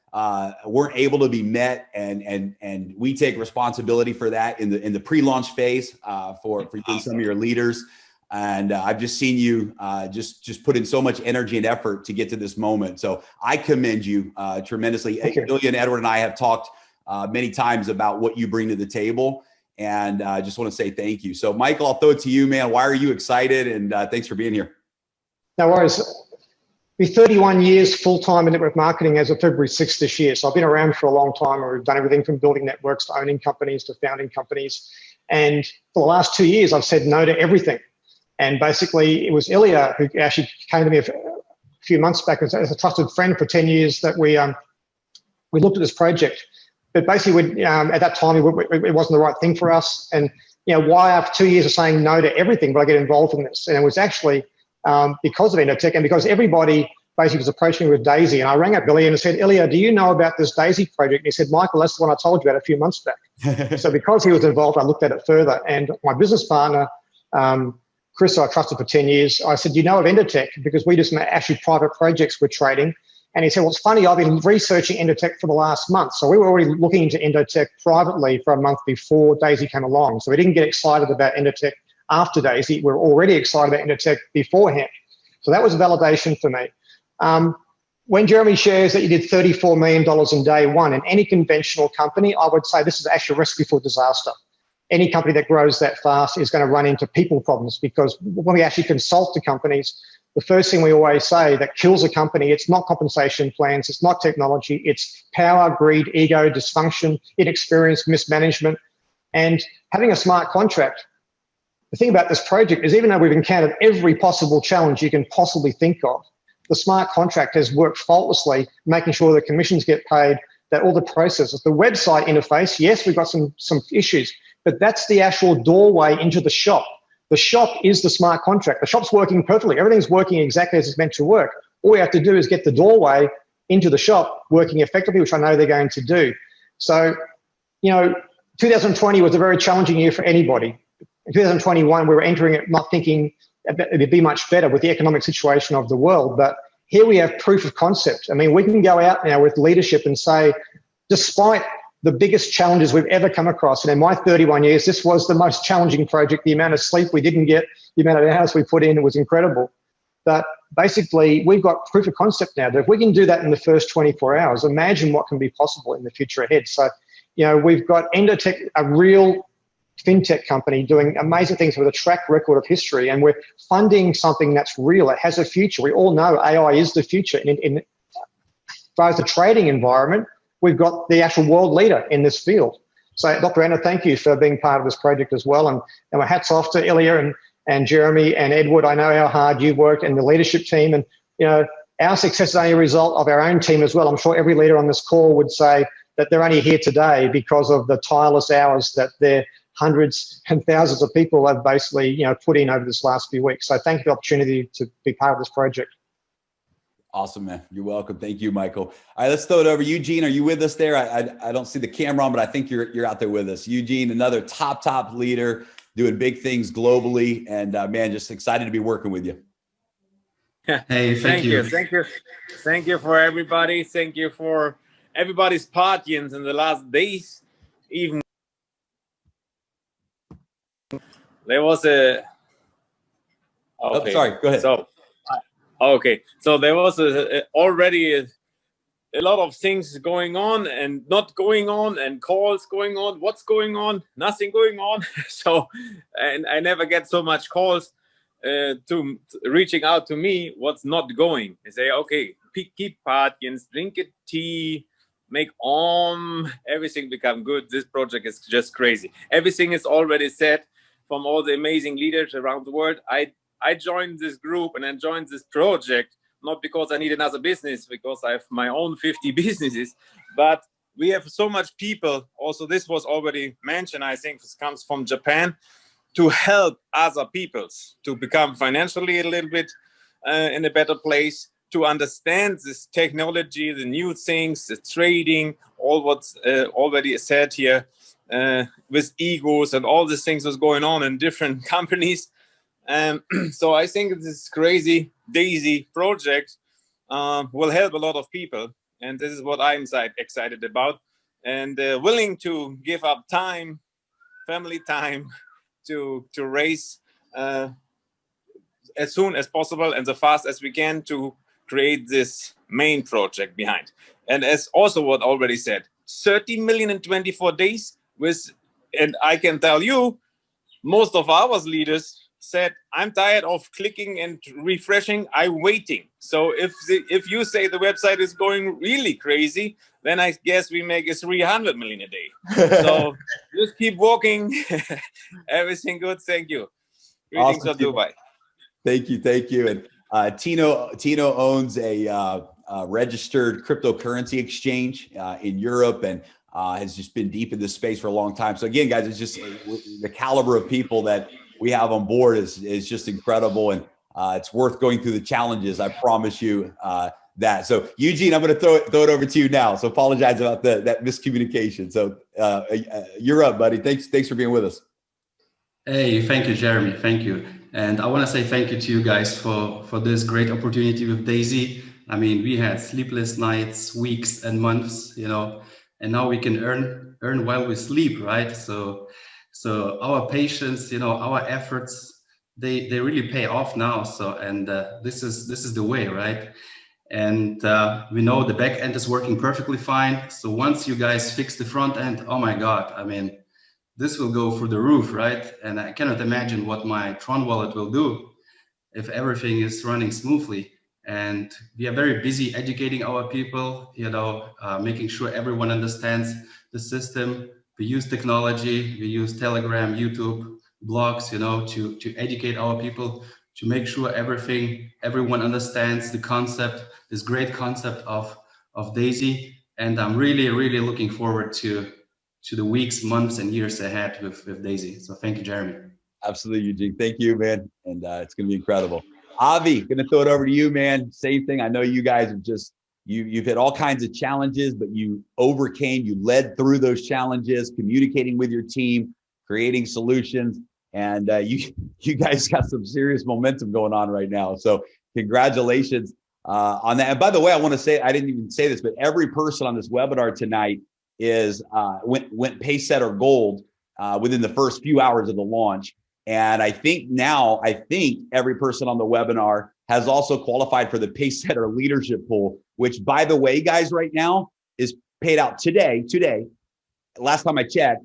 weren't able to be met, and we take responsibility for that in the pre-launch phase for you and some of your leaders. And I've just seen you just put in so much energy and effort to get to this moment. So I commend you tremendously. Ilya and Edward and I have talked many times about what you bring to the table, and I just want to say thank you. So Michael, I'll throw it to you, man. Why are you excited? And thanks for being here. No worries. Be 31 years full-time in network marketing as of February 6th this year. So I've been around for a long time, and we've done everything from building networks to owning companies to founding companies. And for the last 2 years, I've said no to everything. And basically, it was Ilya who actually came to me a few months back as a trusted friend for 10 years that we looked at this project. But basically, at that time, it wasn't the right thing for us. And you know, why after 2 years of saying no to everything, but I get involved in this? And it was actually because of Endotech, and because everybody basically was approaching me with D.AI.SY. And I rang up Ilya and said, Ilya, do you know about this D.AI.SY project? And he said, Michael, that's the one I told you about a few months back. So because he was involved, I looked at it further. And my business partner, Chris, I trusted for 10 years, I said, you know of Endotech? Because we just actually private projects we're trading. And he said, well, it's funny, I've been researching Endotech for the last month. So we were already looking into Endotech privately for a month before D.AI.SY came along. So we didn't get excited about Endotech after D.AI.SY. We were already excited about Endotech beforehand. So that was a validation for me. When Jeremy shares that you did $34 million in day one in any conventional company, I would say this is actually a recipe for disaster. Any company that grows that fast is going to run into people problems, because when we actually consult to companies, the first thing we always say that kills a company, it's not compensation plans, it's not technology, it's power, greed, ego, dysfunction, inexperience, mismanagement, and having a smart contract. The thing about this project is, even though we've encountered every possible challenge you can possibly think of, the smart contract has worked faultlessly, making sure the commissions get paid, that all the processes, the website interface, yes, we've got some issues, but that's the actual doorway into the shop. The shop is the smart contract. The shop's working perfectly. Everything's working exactly as it's meant to work. All we have to do is get the doorway into the shop working effectively, which I know they're going to do. So, you know, 2020 was a very challenging year for anybody. In 2021, we were entering it not thinking it'd be much better with the economic situation of the world. But here we have proof of concept. I mean, we can go out now with leadership and say, despite the biggest challenges we've ever come across, and in my 31 years, this was the most challenging project. The amount of sleep we didn't get, the amount of hours we put in, it was incredible. But basically, we've got proof of concept now that if we can do that in the first 24 hours, imagine what can be possible in the future ahead. So, you know, we've got Endotech, a real fintech company doing amazing things with a track record of history, and we're funding something that's real. It has a future. We all know AI is the future. In as far as the trading environment, we've got the actual world leader in this field. So Dr. Anna, thank you for being part of this project as well. And my hats off to Ilya and Jeremy and Edward. I know how hard you've worked, and the leadership team. And, you know, our success is only a result of our own team as well. I'm sure every leader on this call would say that they're only here today because of the tireless hours that their hundreds and thousands of people have basically, you know, put in over this last few weeks. So thank you for the opportunity to be part of this project. Awesome, man. You're welcome. Thank you, Michael. All right, let's throw it over. Eugene, are you with us there? I don't see the camera on, but I think you're out there with us. Eugene, another top leader doing big things globally, and man, just excited to be working with you. Hey, thank you for everybody. Thank you for everybody's patience in the last days. Even there was a okay. Oh, sorry, go ahead. So okay, so there was already a lot of things going on and not going on, and calls going on. What's going on? Nothing going on. So, and I never get so much calls to reaching out to me. What's not going? I say, okay, keep patience, drink a tea, make everything become good. This project is just crazy. Everything is already set from all the amazing leaders around the world. I joined this group and I joined this project not because I need another business, because I have my own 50 businesses, but we have so much people. Also, this was already mentioned. I think this comes from Japan, to help other peoples to become financially a little bit in a better place, to understand this technology, the new things, the trading, all what's already said here with egos and all these things that's going on in different companies. So I think this crazy DAISY project will help a lot of people. And this is what I'm excited about, and willing to give up time, family time, to raise as soon as possible and as fast as we can to create this main project behind. And as also what already said, 30 million in 24 days with, and I can tell you, most of our leaders said, I'm tired of clicking and refreshing, I'm waiting. So if you say the website is going really crazy, then I guess we make a 300 million a day. So just keep walking. Everything good. Thank you. Greetings Awesome, from Dubai. Thank you. And Tino owns a registered cryptocurrency exchange in Europe, and has just been deep in this space for a long time. So again, guys, it's just the caliber of people that we have on board is just incredible, and it's worth going through the challenges. I promise you that. So Eugene, I'm going to throw it over to you now. So apologize about that miscommunication. So you're up, buddy. Thanks for being with us. Hey, thank you, Jeremy. Thank you. And I want to say thank you to you guys for this great opportunity with DAISY. I mean, we had sleepless nights, weeks and months, you know, and now we can earn while we sleep, right? So our patience, you know, our efforts, they really pay off now. So, and this is the way, right? And we know the back end is working perfectly fine. So once you guys fix the front end, oh my God, I mean, this will go through the roof, right? And I cannot imagine what my Tron wallet will do if everything is running smoothly. And we are very busy educating our people, you know, making sure everyone understands the system. We use technology, we use Telegram, YouTube, blogs, you know, to educate our people, to make sure everyone understands the concept, this great concept of DAISY. And I'm really, really looking forward to the weeks, months, and years ahead with DAISY. So thank you, Jeremy. Absolutely, Eugene. Thank you, man. And it's going to be incredible. Avi, going to throw it over to you, man. Same thing. I know you guys have just, you've had all kinds of challenges, but you overcame, you led through those challenges, communicating with your team, creating solutions. And you guys got some serious momentum going on right now. So congratulations on that. And by the way, I want to say, I didn't even say this, but every person on this webinar tonight is went Pacesetter Gold within the first few hours of the launch. And I think every person on the webinar has also qualified for the Pacesetter Leadership Pool, which, by the way, guys, right now is paid out today. Last time I checked,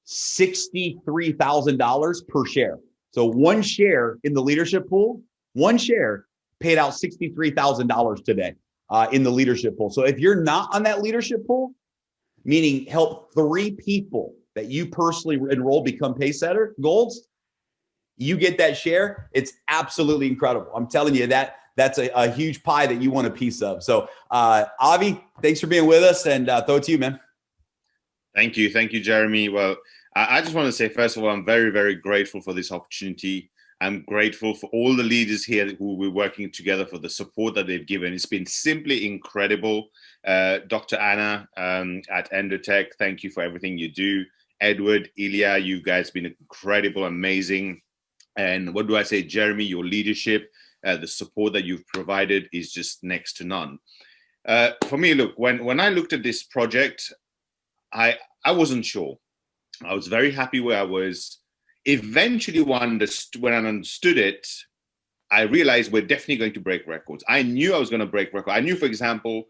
$63,000 per share. So one share in the leadership pool, one share paid out $63,000 today in the leadership pool. So if you're not on that leadership pool, meaning help 3 people that you personally enroll become Pacesetter Golds, you get that share. It's absolutely incredible. I'm telling you that's a huge pie that you want a piece of. So Avi, thanks for being with us, and throw it to you, man. Thank you, Jeremy. Well, I just want to say, first of all, I'm very, very grateful for this opportunity. I'm grateful for all the leaders here who we're working together, for the support that they've given. It's been simply incredible. Dr. Anna at Endotech, thank you for everything you do. Edward, Ilya, you guys have been incredible, amazing. And what do I say, Jeremy, your leadership, the support that you've provided is just next to none. For me, look, when I looked at this project, I wasn't sure. I was very happy where I was. Eventually, when I understood it, I realized we're definitely going to break records. I knew I was going to break records. I knew, for example,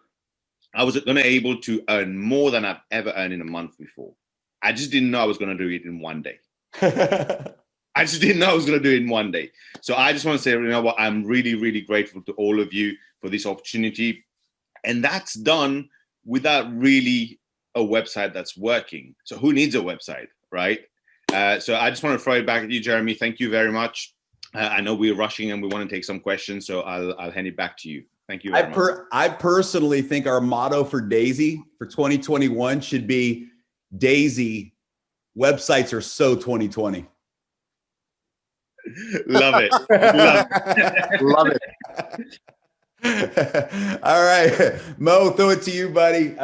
I was going to be able to earn more than I've ever earned in a month before. I just didn't know I was going to do it in one day. I just didn't know I was going to do it in one day. So I just want to say, you know what, I'm really, really grateful to all of you for this opportunity. And that's done without really a website that's working. So who needs a website, right? So I just want to throw it back at you, Jeremy. Thank you very much. I know we're rushing and we want to take some questions, so I'll hand it back to you. Thank you very much. I personally think our motto for D.AI.SY for 2021 should be D.AI.SY websites are so 2020. Love it. Love it. Love it. All right, Mo, throw it to you, buddy.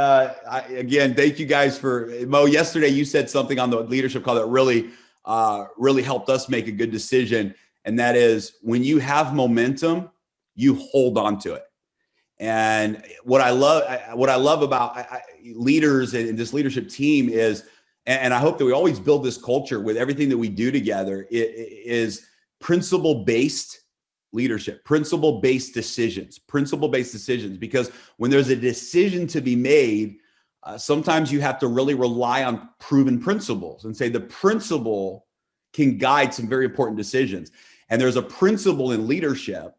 Again, thank you guys for Mo. Yesterday, you said something on the leadership call that really helped us make a good decision, and that is when you have momentum, you hold on to it. And what I love about leaders and this leadership team is, and I hope that we always build this culture with everything that we do together, is principle-based leadership, principle-based decisions, because when there's a decision to be made, sometimes you have to really rely on proven principles and say the principle can guide some very important decisions. And there's a principle in leadership,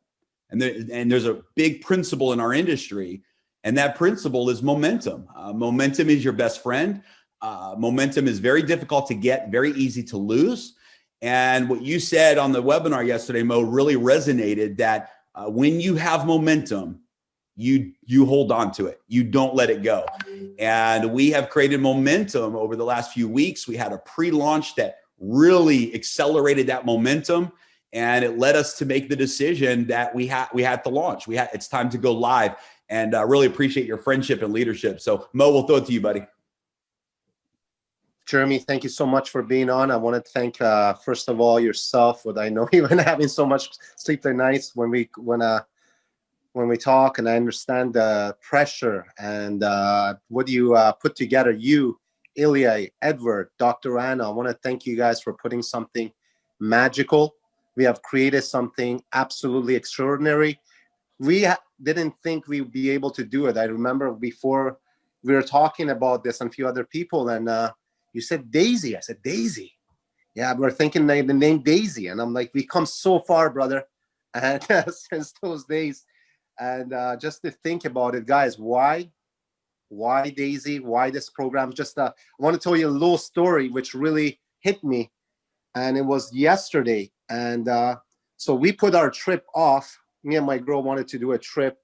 and there's a big principle in our industry, and that principle is momentum. Momentum is your best friend. Momentum is very difficult to get, very easy to lose. And what you said on the webinar yesterday, Mo, really resonated, that when you have momentum, you hold on to it. You don't let it go. And we have created momentum over the last few weeks. We had a pre-launch that really accelerated that momentum, and it led us to make the decision that we had to launch. It's time to go live, and I really appreciate your friendship and leadership. So Mo, we'll throw it to you, buddy. Jeremy, thank you so much for being on. I want to thank, first of all, yourself. With I know you've been having so much sleepless nights when we talk, and I understand the pressure and what you put together. You, Ilya, Edward, Dr. Anna, I want to thank you guys for putting something magical. We have created something absolutely extraordinary. We didn't think we'd be able to do it. I remember before we were talking about this and a few other people, and you said D.AI.SY. I said, D.AI.SY. Yeah, we're thinking the name D.AI.SY. And I'm like, we come so far, brother. And since those days. And just to think about it, guys, why D.AI.SY? Why this program? Just I want to tell you a little story which really hit me. And it was yesterday. And so we put our trip off. Me and my girl wanted to do a trip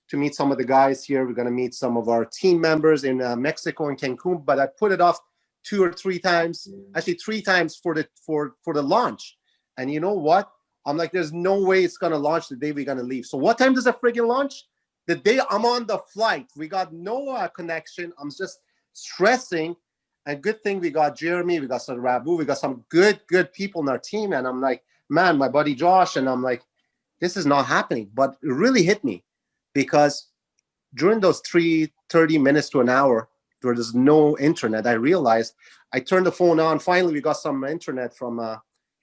to meet some of the guys here. We're going to meet some of our team members in Mexico and Cancun. But I put it off 2 or 3 times, actually 3 times for the launch. And you know what? I'm like, there's no way it's gonna launch the day we're gonna leave. So what time does it friggin' launch? The day I'm on the flight. We got no connection. I'm just stressing. And good thing we got Jeremy, we got some Rabu, we got some good people in our team. And I'm like, man, my buddy Josh, and I'm like, this is not happening. But it really hit me, because during those 30 minutes to an hour, where there's no internet, I realized I turned the phone on. Finally, we got some internet from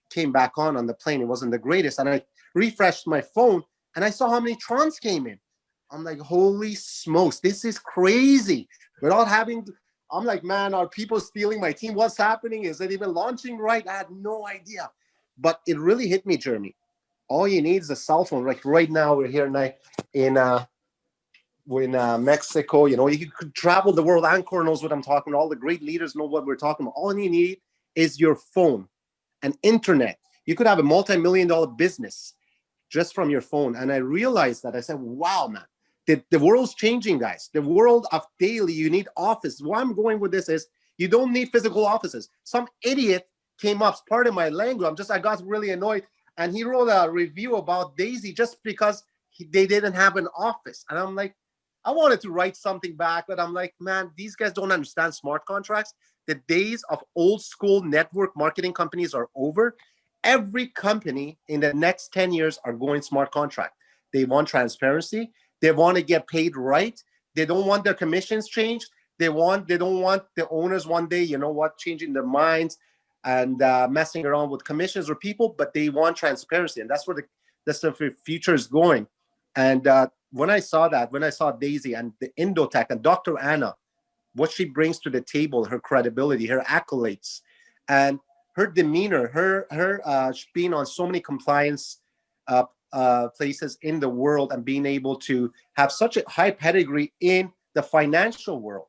came back on the plane. It wasn't the greatest, and I refreshed my phone, and I saw how many trons came in. I'm like, holy smokes, this is crazy. Without having, I'm like, man, are people stealing my team? What's happening? Is it even launching right? I had no idea, but it really hit me, Jeremy. All you need is a cell phone. Like right now, we're here in Mexico. You know, you could travel the world. Anchor knows what I'm talking about. All the great leaders know what we're talking about. All you need is your phone and internet. You could have a multi-million-dollar business just from your phone. And I realized that. I said, wow, man, the world's changing, guys. The world of daily, you need office. Where I'm going with this is you don't need physical offices. Some idiot came up, pardon my language, I got really annoyed, and he wrote a review about D.AI.SY just because they didn't have an office. And I'm like, I wanted to write something back, but I'm like, man, these guys don't understand smart contracts. The days of old school network marketing companies are over. Every company in the next 10 years are going smart contract. They want transparency. They want to get paid right. They don't want their commissions changed. They don't want the owners one day, you know what, changing their minds and messing around with commissions or people, but they want transparency. And that's where the future is going. And when I saw D.AI.SY and the Indotech and Dr. Anna, what she brings to the table, her credibility, her accolades, and her demeanor, her being on so many compliance places in the world and being able to have such a high pedigree in the financial world.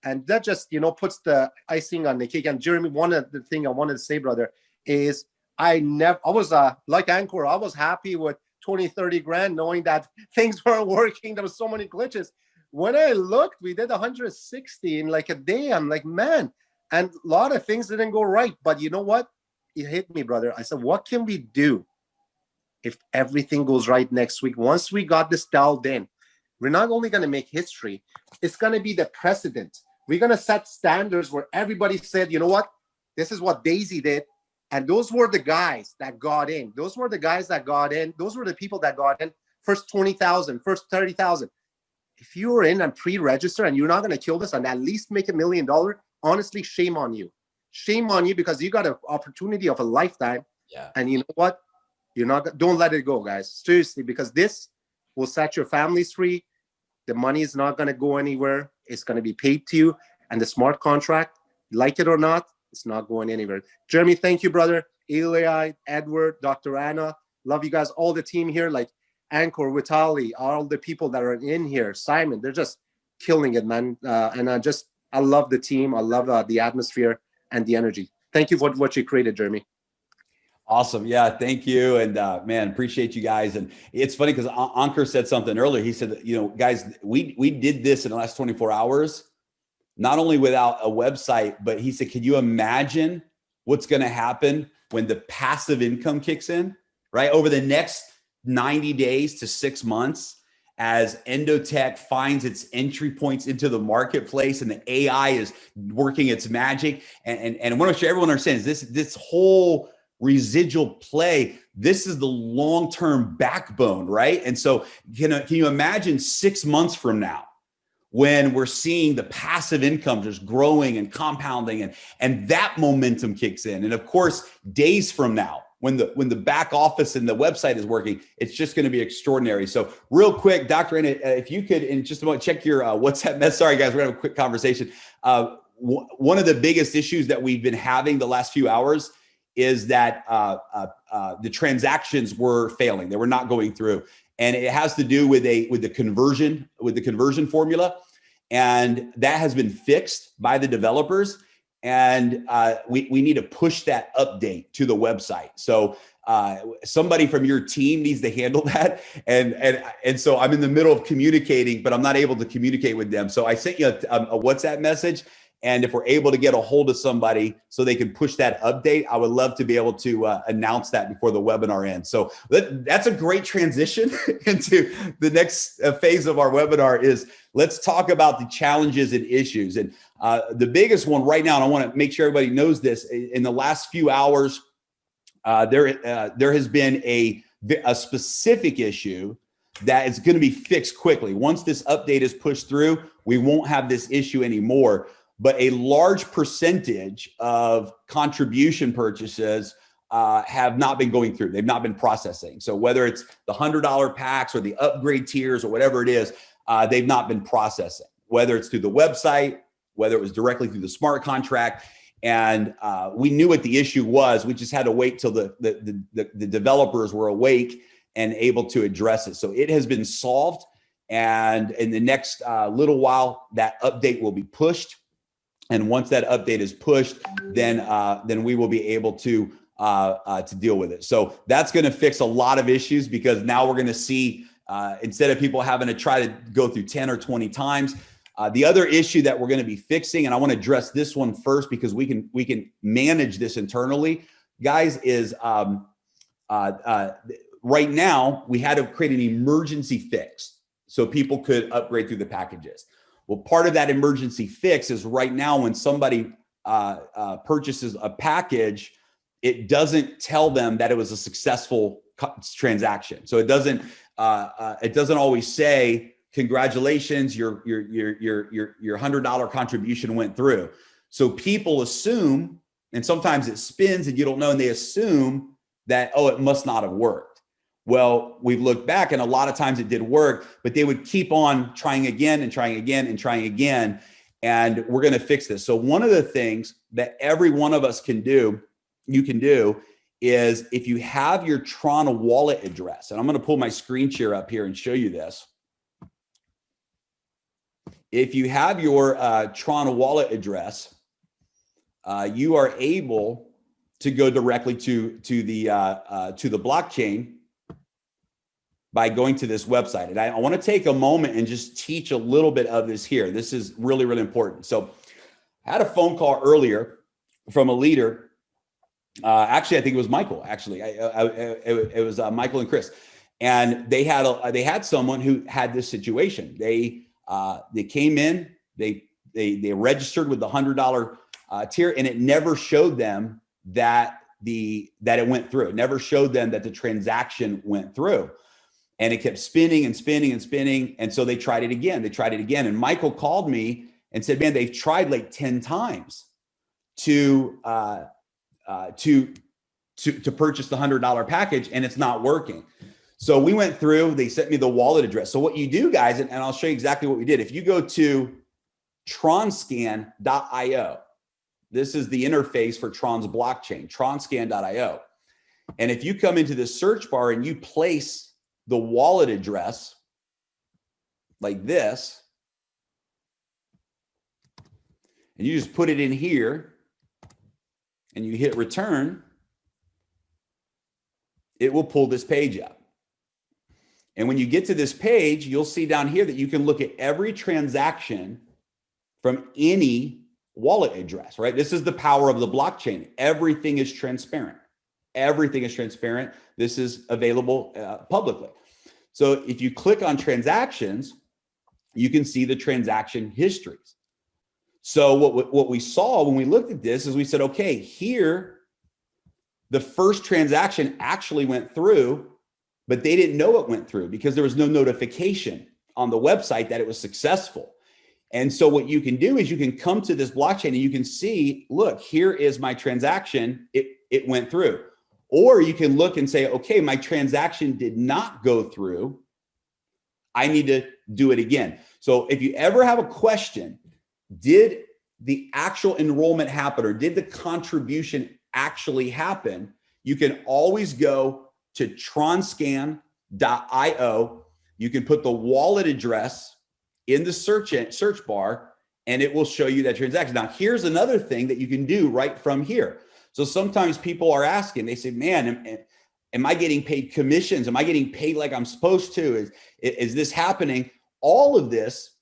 And that just, you know, puts the icing on the cake. And Jeremy, one of the things I wanted to say, brother, is I was like Anchor, I was happy with 20, 30 grand knowing that things weren't working. There was so many glitches. When I looked, we did 160 in like a day. I'm like, man, and a lot of things didn't go right. But you know what? It hit me, brother. I said, what can we do if everything goes right next week? Once we got this dialed in, we're not only going to make history, it's going to be the precedent. We're going to set standards where everybody said, you know what? This is what D.AI.SY did. And those were the guys that got in. Those were the guys that got in. Those were the people that got in. First 20,000, first 30,000. If you were in and pre-register and you're not going to kill this and at least make $1 million, honestly, shame on you. Shame on you, because you got an opportunity of a lifetime. Yeah. And you know what? Don't let it go, guys. Seriously, because this will set your families free. The money is not going to go anywhere. It's going to be paid to you. And the smart contract, like it or not, it's not going anywhere. Jeremy, thank you, brother. Eli, Edward, Dr. Anna. Love you guys. All the team here, like Anchor, Vitali, all the people that are in here. Simon, they're just killing it, man. And I love the team. I love the atmosphere and the energy. Thank you for what you created, Jeremy. Awesome. Yeah, thank you. And man, appreciate you guys. And it's funny because Ankur said something earlier. He said, you know, guys, we did this in the last 24 hours, not only without a website, but he said, can you imagine what's going to happen when the passive income kicks in, right? Over the next 90 days to 6 months, as Endotech finds its entry points into the marketplace and the AI is working its magic. And I want to make sure everyone understands this whole residual play, this is the long-term backbone, right? And so can you imagine 6 months from now when we're seeing the passive income just growing and compounding and that momentum kicks in? And of course, days from now, when the back office and the website is working, it's just going to be extraordinary. So real quick, Dr. Anna, if you could in just a moment check your WhatsApp message. Sorry, guys, we're going to have a quick conversation. One of the biggest issues that we've been having the last few hours is that the transactions were failing. They were not going through. And it has to do with the conversion formula. And that has been fixed by the developers. And we need to push that update to the website. So somebody from your team needs to handle that. And so I'm in the middle of communicating, but I'm not able to communicate with them. So I sent you a WhatsApp message. And if we're able to get a hold of somebody so they can push that update, I would love to be able to announce that before the webinar ends. So that's a great transition into the next phase of our webinar is let's talk about the challenges and issues. And the biggest one right now, and I want to make sure everybody knows this, in the last few hours, there has been a specific issue that is going to be fixed quickly. Once this update is pushed through, we won't have this issue anymore. But a large percentage of contribution purchases have not been going through. They've not been processing. So whether it's the $100 packs or the upgrade tiers or whatever it is, they've not been processing, whether it's through the website, whether it was directly through the smart contract. And we knew what the issue was. We just had to wait till the developers were awake and able to address it. So it has been solved. And in the next little while, that update will be pushed. And once that update is pushed, then we will be able to deal with it. So that's going to fix a lot of issues because now we're going to see instead of people having to try to go through 10 or 20 times. The other issue that we're going to be fixing, and I want to address this one first because we can manage this internally, guys, is right now we had to create an emergency fix so people could upgrade through the packages. Well, part of that emergency fix is right now when somebody purchases a package, it doesn't tell them that it was a successful transaction. So it doesn't always say, congratulations, your $100 contribution went through. So people assume, and sometimes it spins and you don't know, and they assume that, oh, it must not have worked. Well, we've looked back and a lot of times it did work, but they would keep on trying again and trying again and trying again. And we're going to fix this. So one of the things that every one of us can do, you can do, is if you have your Tron wallet address, and I'm going to pull my screen share up here and show you this. If you have your Tron wallet address, you are able to go directly to the blockchain by going to this website. And I want to take a moment and just teach a little bit of this here. This is really, really important. So I had a phone call earlier from a leader. Actually, I think it was Michael. Actually, it was Michael and Chris, and they had someone who had this situation. They came in, they registered with the $100 tier, and it never showed them that it went through. It never showed them that the transaction went through. And it kept spinning and spinning and spinning. And so they tried it again. And Michael called me and said, man, they've tried like 10 times to purchase the $100 package, and it's not working. So we went through, they sent me the wallet address. So what you do, guys, and I'll show you exactly what we did. If you go to tronscan.io, this is the interface for Tron's blockchain, tronscan.io. And if you come into the search bar and you place the wallet address like this, and you just put it in here and you hit return, it will pull this page up. And when you get to this page, you'll see down here that you can look at every transaction from any wallet address, right? This is the power of the blockchain. Everything is transparent. Everything is transparent. This is available publicly. So if you click on transactions, you can see the transaction histories. So what we saw when we looked at this is we said, okay, here, the first transaction actually went through, but they didn't know it went through because there was no notification on the website that it was successful. And so what you can do is you can come to this blockchain and you can see, look, here is my transaction. It went through. Or you can look and say, okay, my transaction did not go through. I need to do it again. So if you ever have a question, did the actual enrollment happen or did the contribution actually happen? You can always go to tronscan.io. You can put the wallet address in the search bar and it will show you that transaction. Now, here's another thing that you can do right from here. So sometimes people are asking, they say, man, am I getting paid commissions? Am I getting paid like I'm supposed to? Is this happening? All of this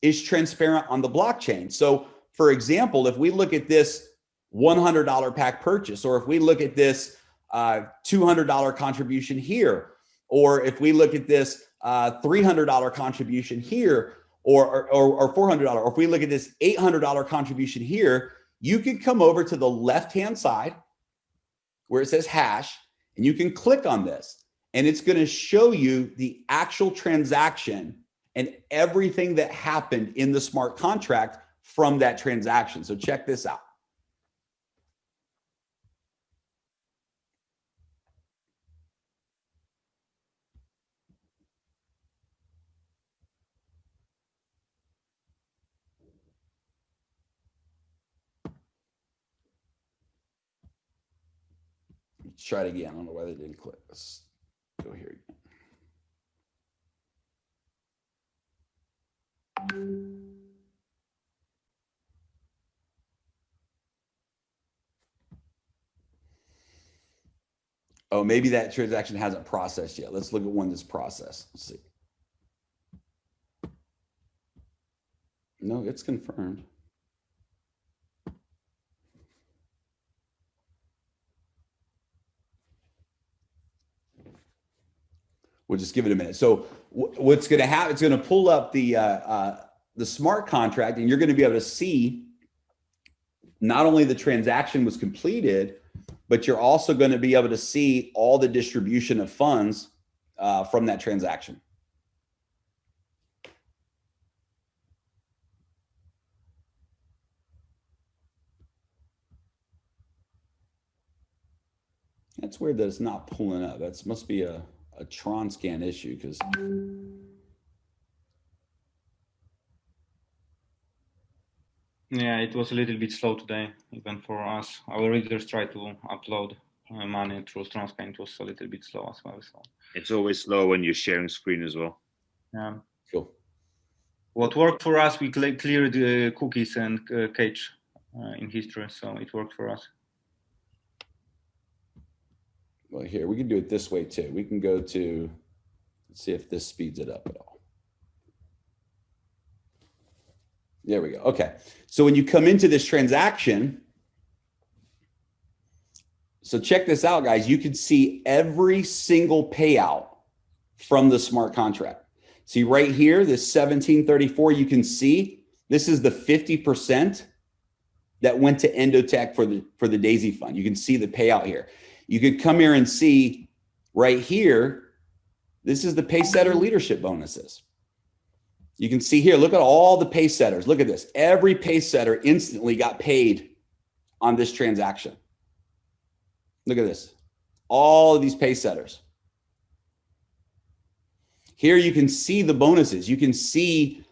is transparent on the blockchain. So for example, if we look at this $100 pack purchase, or if we look at this $200 contribution here, or if we look at this $300 contribution here, or $400, or if we look at this $800 contribution here, you can come over to the left-hand side where it says hash, and you can click on this, and it's going to show you the actual transaction and everything that happened in the smart contract from that transaction. So check this out. Let's try it again. I don't know why they didn't click. Let's go here again. Oh, maybe that transaction hasn't processed yet. Let's look at one that's processed. Let's see. No, it's confirmed. We'll just give it a minute. So what's going to happen? It's going to pull up the smart contract, and you're going to be able to see not only the transaction was completed, but you're also going to be able to see all the distribution of funds from that transaction. That's weird that it's not pulling up. That must be a Tron scan issue because yeah, it was a little bit slow today, even for us. Our readers tried to upload money through Transcan. It was a little bit slow as well. So it's always slow when you're sharing screen as well. Yeah. Cool. What worked for us, we cleared the cookies and cache in history, so it worked for us. Well, here we can do it this way too. We can go to, Let's see if this speeds it up at all. There we go. Okay. So when you come into this transaction, so check this out, guys. You can see every single payout from the smart contract. See right here, this 1734, you can see this is the 50% that went to Endotech for the Daisy Fund. You can see the payout here. You could come here and see right here, this is the pay setter leadership bonuses. You can see here, look at all the pay setters. Look at this. Every pay setter instantly got paid on this transaction. Look at this. All of these pay setters. Here you can see the bonuses. You can see,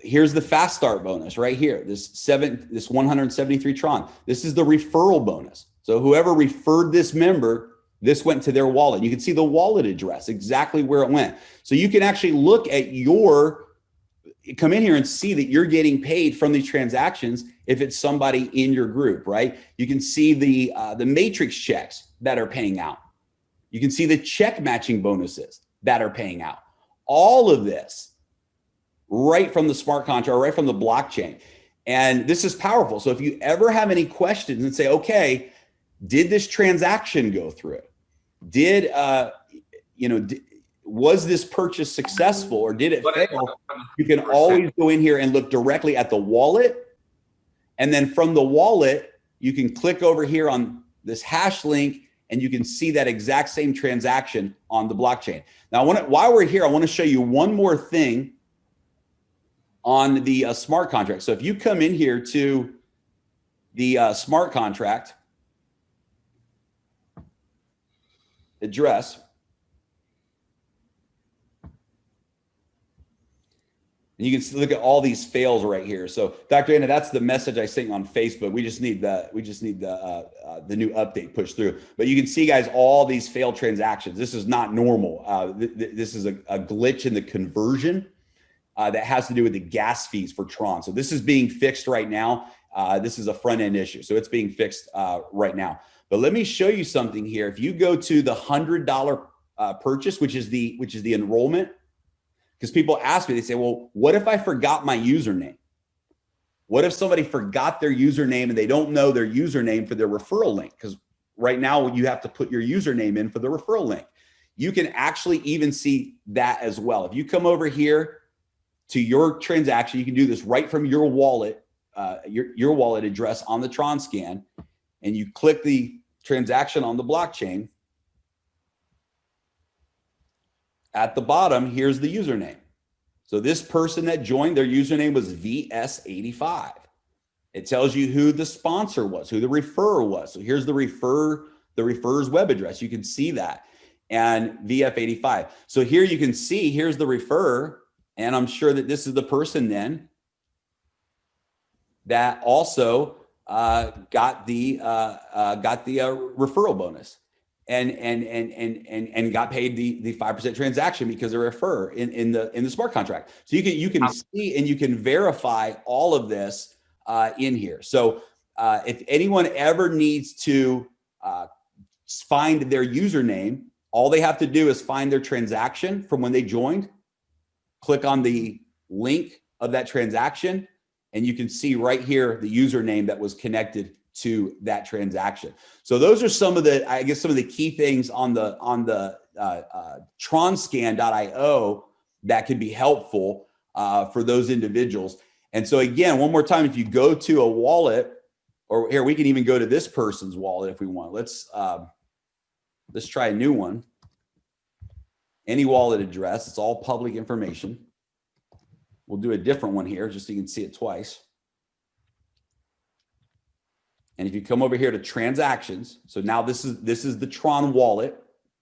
here's the fast start bonus right here. This 173 Tron. This is the referral bonus. So whoever referred this member, this went to their wallet. You can see the wallet address, exactly where it went. So you can actually look at come in here and see that you're getting paid from these transactions if it's somebody in your group, right? You can see the matrix checks that are paying out. You can see the check matching bonuses that are paying out. All of this right from the smart contract, right from the blockchain. And this is powerful. So if you ever have any questions and say, okay, did this transaction go through? Was this purchase successful or did it fail? You can always go in here and look directly at the wallet. And then from the wallet, you can click over here on this hash link and you can see that exact same transaction on the blockchain. Now, while we're here, I want to show you one more thing on the smart contract. So if you come in here to the smart contract address, and you can look at all these fails right here. So Dr. Anna, that's the message I sent on Facebook. We just need the new update pushed through. But you can see, guys, all these failed transactions. This is not normal. This is a glitch in the conversion that has to do with the gas fees for Tron. So this is being fixed right now. This is a front end issue. So it's being fixed right now. But let me show you something here. If you go to the $100 purchase, which is the enrollment, because people ask me, they say, well, what if I forgot my username? What if somebody forgot their username and they don't know their username for their referral link? Because right now you have to put your username in for the referral link. You can actually even see that as well. If you come over here to your transaction, you can do this right from your wallet, your wallet address on the Tron scan, and you click the transaction on the blockchain. At the bottom, here's the username. So this person that joined, their username was VS85. It tells you who the sponsor was, who the referrer was. So here's the referrer's web address. You can see that, and VF85. So here you can see, here's the referrer, and I'm sure that this is the person then that also got the referral bonus. And got paid the 5% transaction because they're a referrer in the smart contract. So you can see and you can verify all of this in here. So if anyone ever needs to find their username, all they have to do is find their transaction from when they joined, click on the link of that transaction, and you can see right here the username that was connected to that transaction. So those are some of the key things on the tronscan.io that could be helpful for those individuals. And so again, one more time, if you go to a wallet, or here, we can even go to this person's wallet if we want. Let's try a new one. Any wallet address, it's all public information. We'll do a different one here just so you can see it twice. And if you come over here to transactions, so now this is the Tron wallet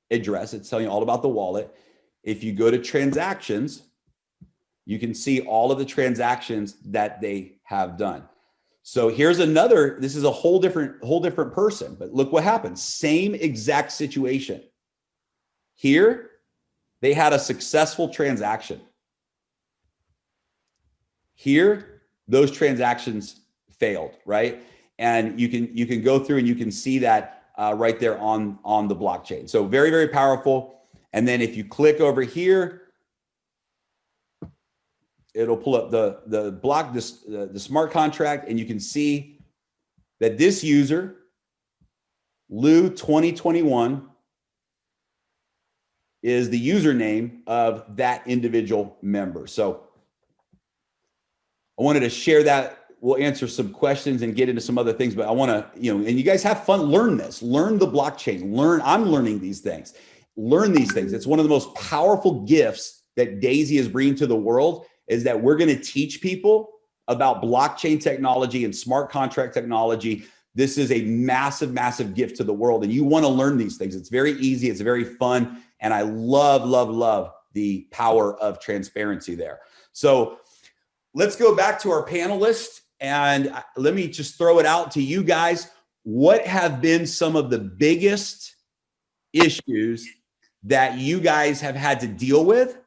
address. It's telling you all about the wallet. If you go to transactions, you can see all of the transactions that they have done. So here's another, this is a whole different person, but look what happens. Same exact situation. Here, they had a successful transaction. Here, those transactions failed, right? And you can go through and you can see that right there on the blockchain. So very, very powerful. And then if you click over here, it'll pull up the block, the smart contract, and you can see that this user, Lou 2021, is the username of that individual member. So I wanted to share that. We'll answer some questions and get into some other things, but I want to, and you guys have fun, learn this, learn the blockchain, I'm learning these things, learn these things. It's one of the most powerful gifts that DAISY is bringing to the world, is that we're going to teach people about blockchain technology and smart contract technology. This is a massive, massive gift to the world. And you want to learn these things. It's very easy. It's very fun. And I love, love, love the power of transparency there. So let's go back to our panelists, and let me just throw it out to you guys. What have been some of the biggest issues that you guys have had to deal with,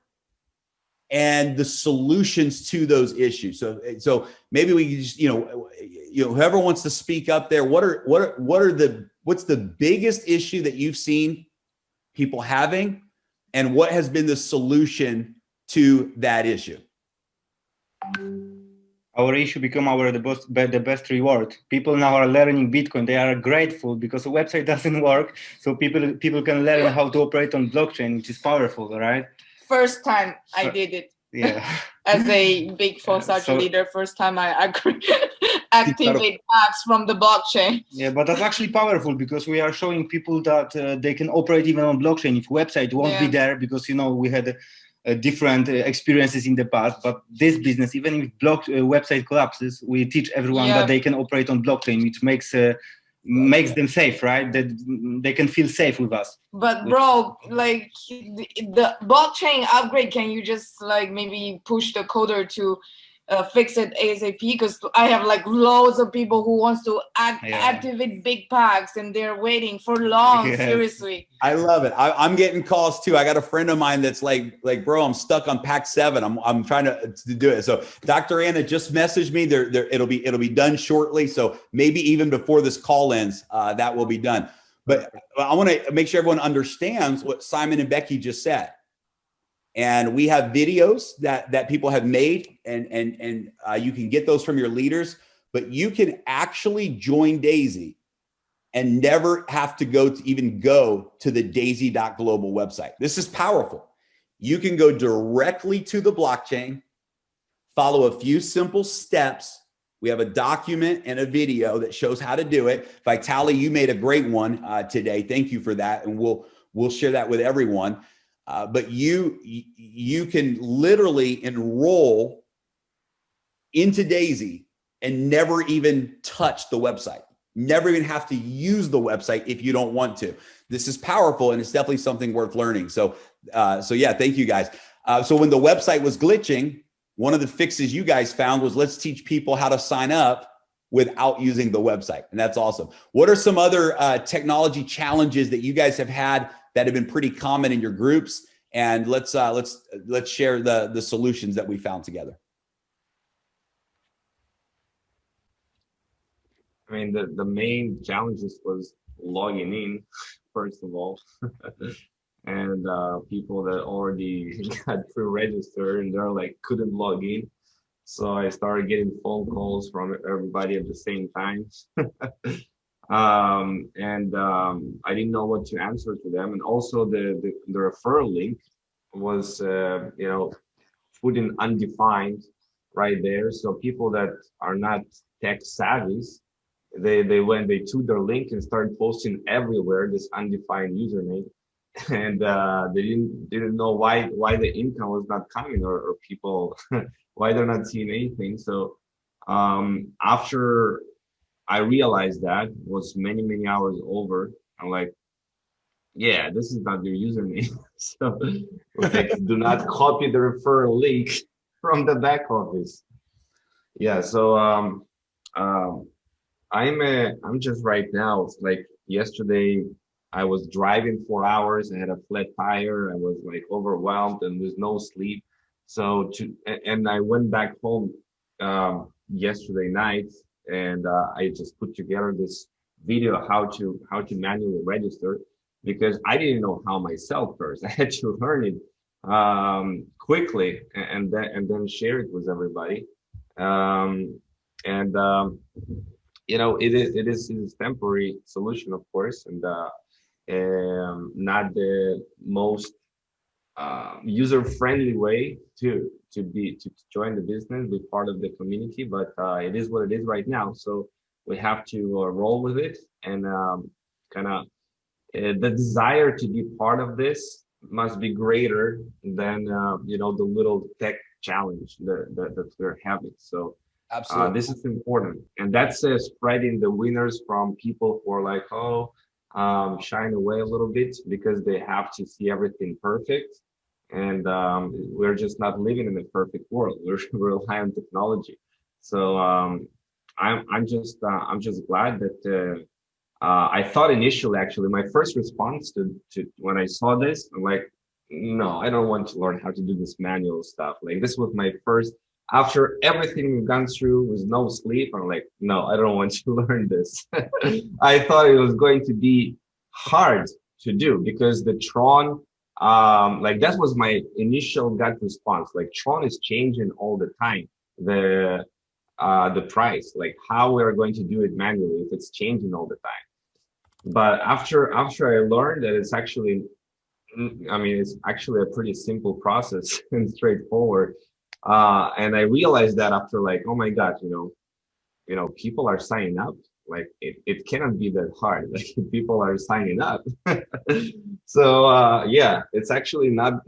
and the solutions to those issues? So maybe we can just, whoever wants to speak up there, what's the biggest issue that you've seen people having, and what has been the solution to that issue? Our issue become the best reward. People now are learning Bitcoin. They are grateful because the website doesn't work. So people can learn how to operate on blockchain, which is powerful, right? First time I did it. Yeah. As a big Fossager leader, first time I activate apps from the blockchain. Yeah, but that's actually powerful, because we are showing people that they can operate even on blockchain. If website won't be there, because we had different experiences in the past, but this business, even if website collapses, we teach everyone that they can operate on blockchain, which makes them safe, right? That they can feel safe with us. But bro, like the blockchain upgrade, can you just like maybe push the coder to fix it ASAP? Because I have like loads of people who wants to activate big packs, and they're waiting for long. Yes. Seriously. I love it. I'm getting calls too. I got a friend of mine that's like, bro, I'm stuck on pack 7. I'm trying to do it. So Dr. Anna just messaged me. It'll be done shortly. So maybe even before this call ends, that will be done. But I want to make sure everyone understands what Simon and Becky just said. And we have videos that people have made, and you can get those from your leaders, but you can actually join DAISY and never have to go to the daisy.global website. This is powerful. You can go directly to the blockchain, follow a few simple steps. We have a document and a video that shows how to do it. Vitaly, you made a great one today. Thank you for that. And we'll share that with everyone. But you can literally enroll into DAISY and never even touch the website. Never even have to use the website if you don't want to. This is powerful, and it's definitely something worth learning. So yeah, thank you guys. So when the website was glitching, one of the fixes you guys found was, let's teach people how to sign up without using the website. And that's awesome. What are some other technology challenges that you guys have had that have been pretty common in your groups? And let's share the solutions that we found together. I mean, the main challenges was logging in, first of all, and people that already got pre-registered and they're like couldn't log in. So I started getting phone calls from everybody at the same time. I didn't know what to answer to them. And also the referral link was, put in undefined right there. So people that are not tech savvy, they took their link and started posting everywhere this undefined username, and they didn't know why the income was not coming, or people why they're not seeing anything. So after I realized that was many hours over, I'm like, yeah, this is not your username. So like, do not copy the referral link from the back office. Yeah, so I'm just right now, it's like yesterday I was driving 4 hours, I had a flat tire, I was like overwhelmed and with no sleep. So and I went back home yesterday night, and I just put together this video how to manually register. because I didn't know how myself first. I had to learn it quickly and then share it with everybody. You know, it is a temporary solution, of course, and not the most user-friendly way to join the business, be part of the community, but it is what it is right now. So we have to roll with it, and kind of the desire to be part of this must be greater than you know, the little tech challenge that we're having. So this is important, and that's spreading the winners from people who are like, oh, shying away a little bit because they have to see everything perfect, and we're just not living in a perfect world. We're rely on technology. So I'm just glad that I thought initially, actually, my first response to when I saw this, I'm like, no, I don't want to learn how to do this manual stuff. Like, this was my first, after everything we've gone through with no sleep, I'm like, no, I don't want to learn this. I thought it was going to be hard to do because the Tron, like, that was my initial gut response. Like, Tron is changing all the time. The price, like how we're going to do it manually, if it's changing all the time. But after I learned that it's actually, I mean, it's actually a pretty simple process and straightforward. And I realized that after, like, oh my God, you know, people are signing up. Like, it cannot be that hard. Like, people are signing up. So yeah, it's actually not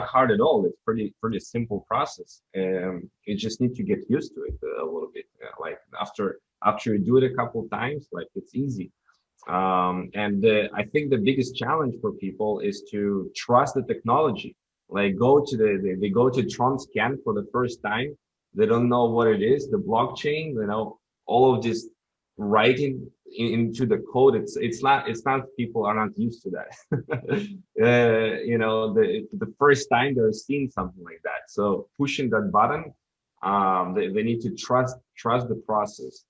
hard at all. It's pretty simple process. You just need to get used to it a little bit. Like, after you do it a couple times, like, it's easy. I think the biggest challenge for people is to trust the technology. Like, they go to Tron Scan for the first time. They don't know what it is, the blockchain, you know, all of this writing into the code. It's not people are not used to that. You know, the first time they're seeing something like that. So pushing that button, they need to trust the process,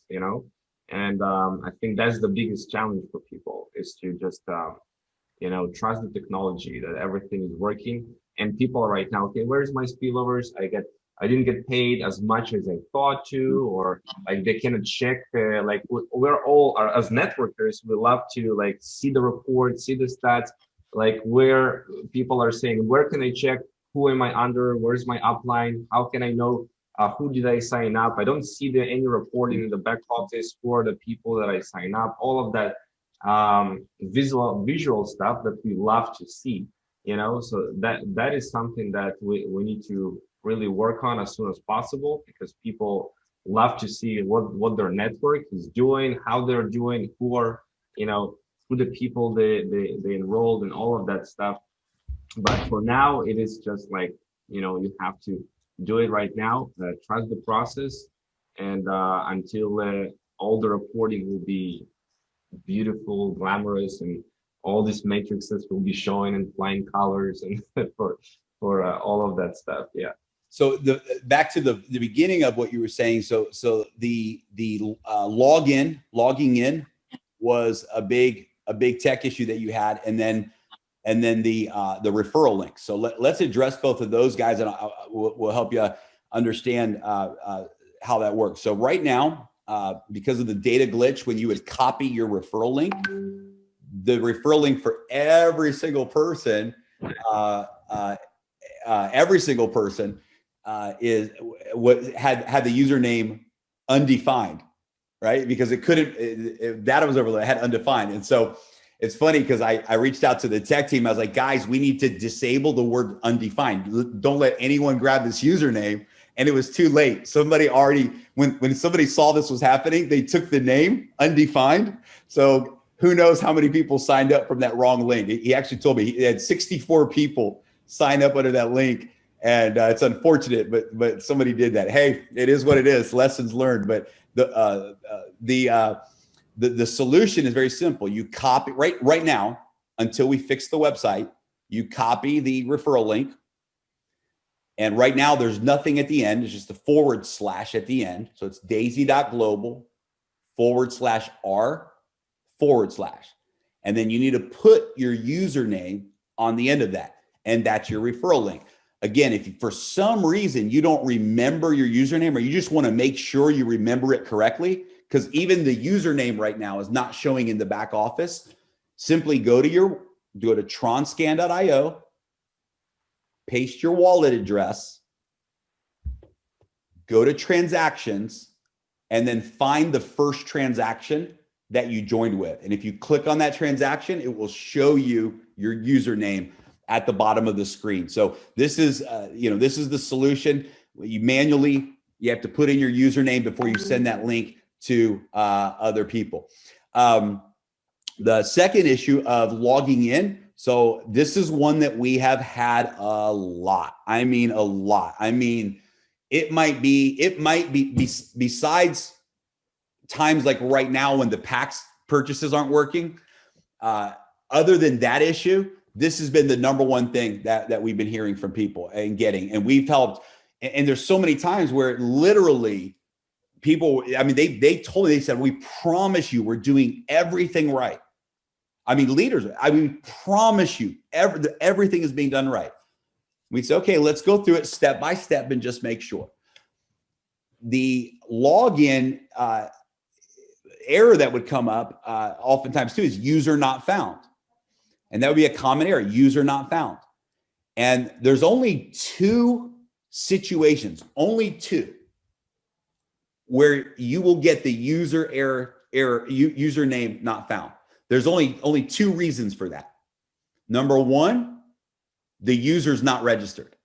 you know. And I think that's the biggest challenge for people, is to just you know, trust the technology, that everything is working. And people are right now, okay, where's my spillovers? I didn't get paid as much as I thought to, or like they cannot check. Like, we're all as networkers, we love to, like, see the report, see the stats, like, where people are saying, where can I check? Who am I under? Where's my upline? How can I know who did I sign up? I don't see any reporting in the back office for the people that I sign up. All of that visual stuff that we love to see, you know. So that is something that we need to really work on as soon as possible, because people love to see what their network is doing, how they're doing, who are, you know, who the people they enrolled, and all of that stuff. But for now, it is just like, you know, you have to do it right now, trust the process, and until all the reporting will be beautiful, glamorous, and all these matrices will be showing in flying colors, and for all of that stuff. Yeah. So back to the beginning of what you were saying. So the logging in was a big tech issue that you had, and then the referral link. So let's address both of those, guys, and we'll help you understand how that works. So right now, because of the data glitch, when you would copy your referral link, the referral link for every single person is what had the username undefined, right? Because it couldn't, data was overloaded, it had undefined. And so it's funny because I reached out to the tech team. I was like, guys, we need to disable the word undefined. Don't let anyone grab this username. And it was too late. Somebody already, when somebody saw this was happening, they took the name undefined. So who knows how many people signed up from that wrong link. He actually told me he had 64 people sign up under that link. And it's unfortunate, but somebody did that. Hey, it is what it is. Lessons learned. But the solution is very simple. You copy right now, until we fix the website, you copy the referral link. And right now there's nothing at the end. It's just a / at the end. So it's daisy.global /R /. And then you need to put your username on the end of that. And that's your referral link. Again, if for some reason you don't remember your username, or you just want to make sure you remember it correctly, because even the username right now is not showing in the back office, simply go to tronscan.io, paste your wallet address, go to transactions, and then find the first transaction that you joined with. And if you click on that transaction, it will show you your username at the bottom of the screen. So this is, this is the solution. You have to put in your username before you send that link to other people. The second issue of logging in. So this is one that we have had a lot. I mean, a lot. I mean, it might be besides times like right now when the PAX purchases aren't working, other than that issue, this has been the number one thing that we've been hearing from people and getting, and we've helped. And there's so many times where literally people, I mean, they told me, they said, we promise you we're doing everything right. I mean, leaders, we promise you everything is being done right. We say, okay, let's go through it step by step and just make sure. The login error that would come up oftentimes too is user not found. And that would be a common error, user not found. And there's only two situations, where you will get the user username not found. There's only two reasons for that. Number one, the user's not registered.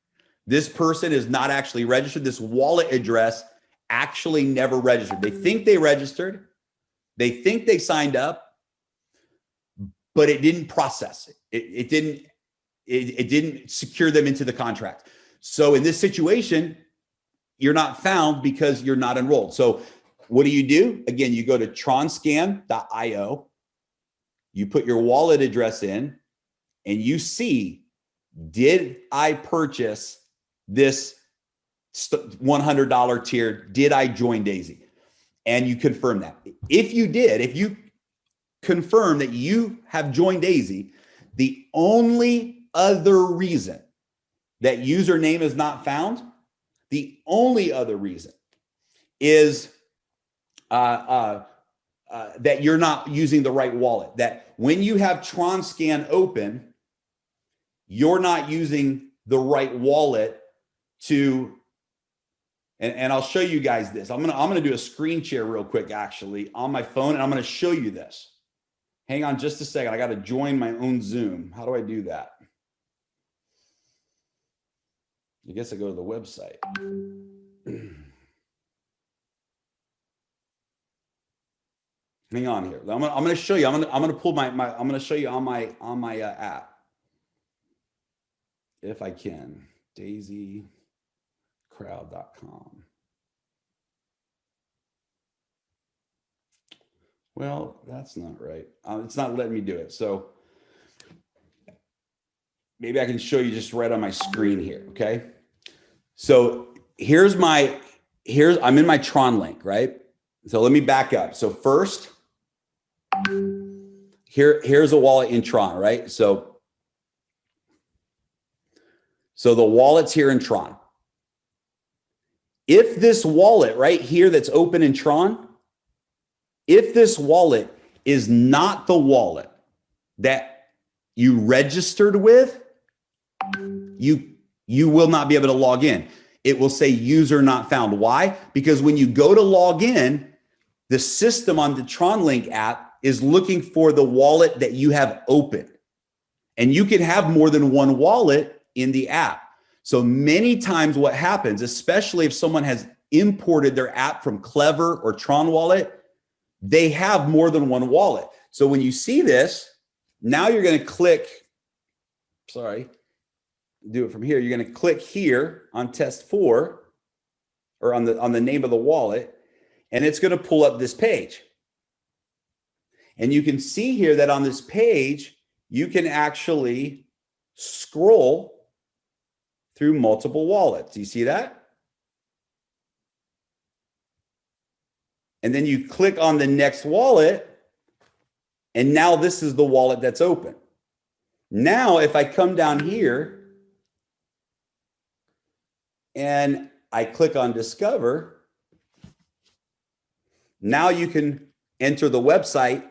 This person is not actually registered. This wallet address actually never registered. They think they registered. They think they signed up, but it didn't process it. It didn't secure them into the contract. So in this situation, you're not found because you're not enrolled. So what do? Again, you go to tronscan.io, you put your wallet address in, and you see, did I purchase this $100 tier? Did I join D.AI.SY? And you confirm that. If you did, if you confirm that you have joined D.AI.SY, the only other reason that username is not found, the only other reason is that you're not using the right wallet. That when you have TronScan open, you're not using the right wallet to, and I'll show you guys this. I'm gonna do a screen share real quick, actually, on my phone, and I'm gonna show you this. Hang on just a second. I got to join my own Zoom. How do I do that? I guess I go to the website. Hang on here. I'm gonna show you. I'm gonna pull I'm gonna show you on my app, if I can. DaisyCrowd.com. Well, that's not right. It's not letting me do it. So maybe I can show you just right on my screen here. Okay. So I'm in my Tron link, right? So let me back up. So first, here's a wallet in Tron, right? So the wallet's here in Tron. If this wallet right here that's open in Tron, if this wallet is not the wallet that you registered with, you will not be able to log in. It will say user not found. Why? Because when you go to log in, the system on the TronLink app is looking for the wallet that you have open. And you can have more than one wallet in the app. So many times what happens, especially if someone has imported their app from Clever or Tron Wallet, they have more than one wallet. So when you see this, now you're going to click, do it from here. You're going to click here on test 4 or on the name of the wallet, and it's going to pull up this page. And you can see here that on this page, you can actually scroll through multiple wallets. Do you see that? And then you click on the next wallet, And now this is the wallet that's open. Now, if I come down here and I click on Discover, now you can enter the website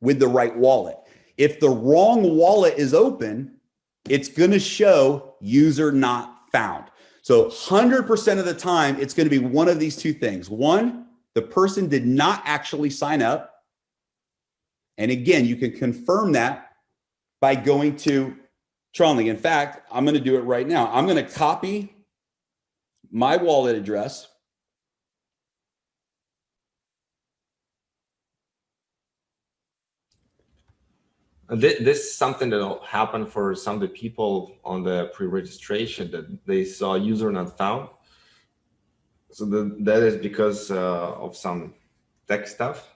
with the right wallet. If the wrong wallet is open, it's going to show user not found. So 100% of the time, it's going to be one of these two things. One, the person did not actually sign up. And again, you can confirm that by going to TronLink. In fact, I'm going to do it right now. I'm going to copy my wallet address. This is something that will happen for some of the people on the pre-registration, that they saw user not found. So that is because of some tech stuff.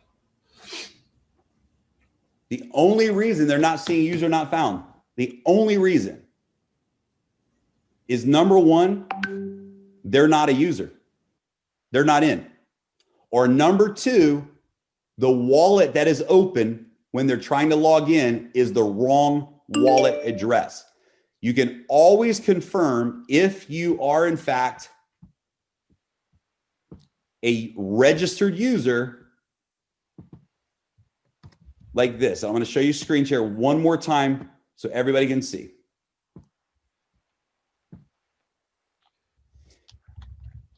The only reason they're not seeing user not found, the only reason is number one, they're not a user. They're not in. Or number two, the wallet that is open when they're trying to log in is the wrong wallet address. You can always confirm if you are in fact a registered user like this. I'm going to show you screen share one more time so everybody can see.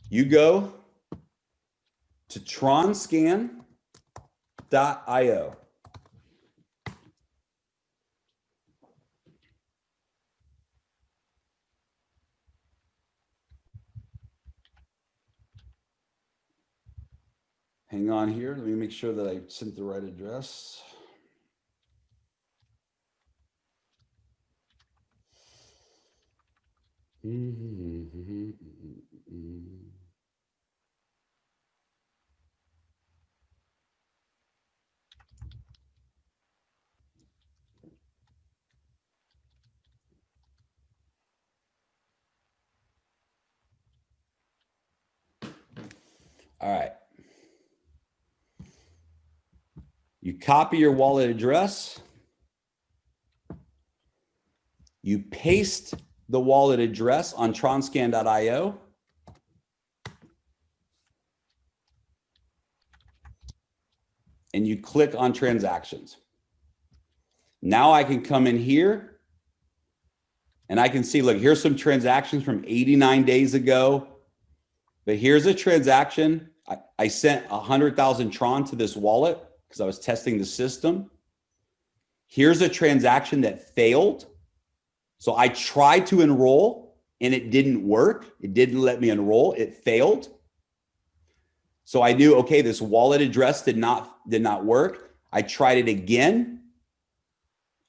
You go to tronscan.io. Hang on here. Let me make sure that I sent the right address. All right. You copy your wallet address. You paste the wallet address on tronscan.io. And you click on transactions. Now I can come in here and I can see, look, here's some transactions from 89 days ago. But here's a transaction. I sent 100,000 Tron to this wallet because I was testing the system. Here's a transaction that failed. So I tried to enroll and it didn't work. It didn't let me enroll. It failed. So I knew, okay, this wallet address did not work. I tried it again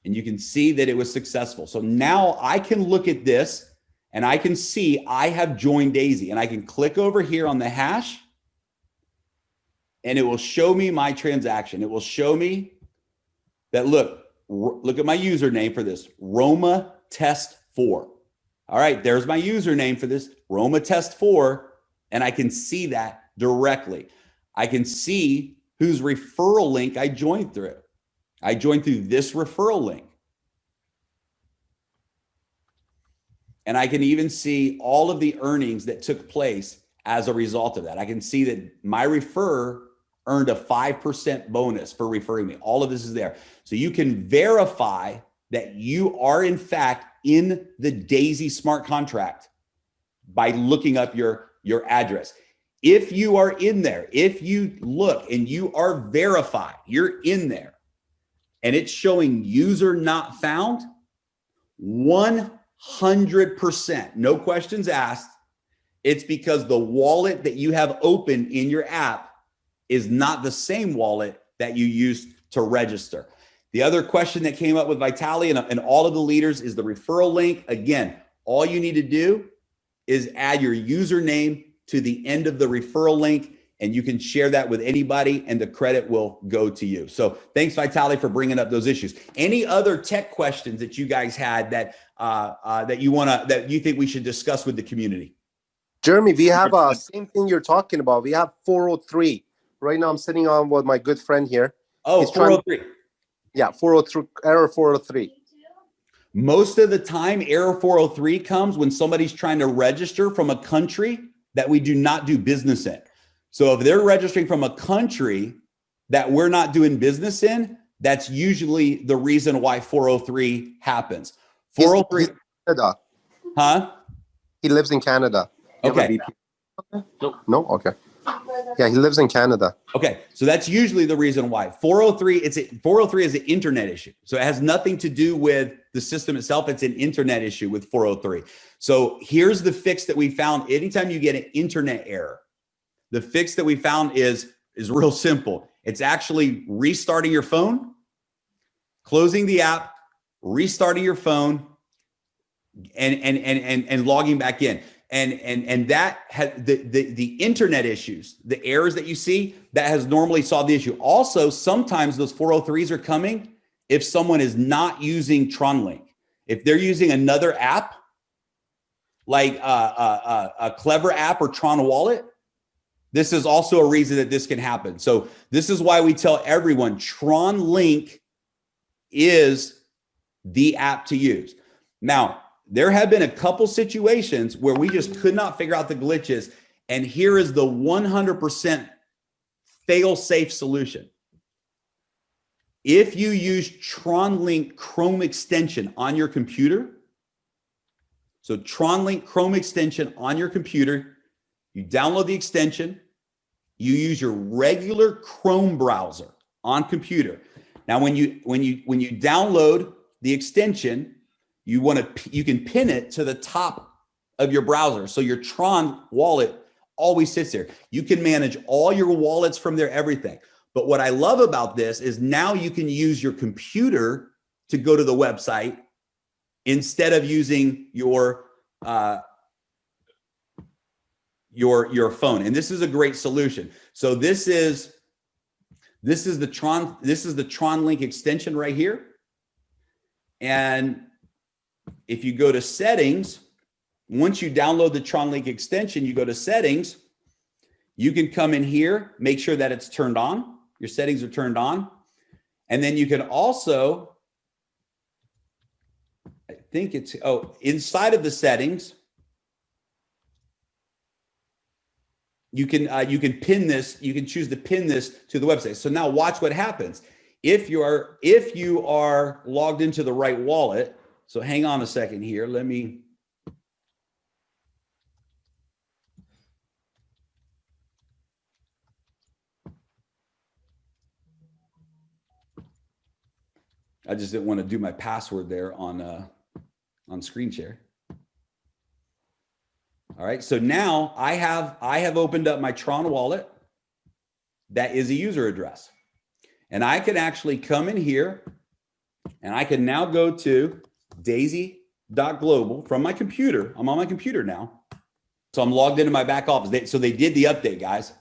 and you can see that it was successful. So now I can look at this and I can see I have joined D.AI.SY, and I can click over here on the hash and it will show me my transaction. It will show me that, look at my username for this, Roma Test 4. All right, there's my username for this, Roma Test 4, and I can see that directly. I can see whose referral link I joined through. I joined through this referral link. And I can even see all of the earnings that took place as a result of that. I can see that my referrer earned a 5% bonus for referring me. All of this is there. So you can verify that you are in fact in the D.AI.SY smart contract by looking up your address. If you are in there, if you look and you are verified, you're in there and it's showing user not found, 100%, no questions asked, it's because the wallet that you have open in your app is not the same wallet that you used to register. The other question that came up with Vitaly and all of the leaders is the referral link. Again, all you need to do is add your username to the end of the referral link, and you can share that with anybody and the credit will go to you. So thanks, Vitaly, for bringing up those issues. Any other tech questions that you guys had that that you think we should discuss with the community? Jeremy, we have same thing you're talking about. We have 403. Right now I'm sitting on with my good friend here. Oh, 403. Yeah, 403, error 403. Most of the time, error 403 comes when somebody's trying to register from a country that we do not do business in. So if they're registering from a country that we're not doing business in, that's usually the reason why 403 happens. 403. He's Canada. Huh? He lives in Canada. You have a Okay. VPN? No? Okay. Yeah, he lives in Canada. Okay, so that's usually the reason why. 403, 403 is an internet issue. So it has nothing to do with the system itself. It's an internet issue with 403. So here's the fix that we found. Anytime you get an internet error, the fix that we found is real simple. It's actually restarting your phone, closing the app, restarting your phone, and logging back in. And that has the internet issues, the errors that you see, that has normally solved the issue. Also, sometimes those 403s are coming if someone is not using TronLink. If they're using another app, like a Clever app or Tron Wallet, this is also a reason that this can happen. So this is why we tell everyone TronLink is the app to use. Now, there have been a couple situations where we just could not figure out the glitches. And here is the 100% fail-safe solution. If you use TronLink Chrome extension on your computer, so TronLink Chrome extension on your computer, you download the extension, you use your regular Chrome browser on computer. Now, when you download the extension, you can pin it to the top of your browser. So your Tron wallet always sits there. You can manage all your wallets from there, everything. But what I love about this is now you can use your computer to go to the website instead of using your phone. And this is a great solution. So this is the TronLink extension right here. And if you go to settings, once you download the TronLink extension, you go to settings, you can come in here, make sure that it's turned on. Your settings are turned on. And then you can also, I think it's, inside of the settings, you can pin this, you can choose to pin this to the website. So now watch what happens. If you are logged into the right wallet, so hang on a second here. I just didn't want to do my password there on screen share. All right, so now I have opened up my Tron wallet. That is a user address. And I can actually come in here and I can now go to D.AI.SY.global from my computer. I'm on my computer now. So I'm logged into my back office. So they did the update, guys.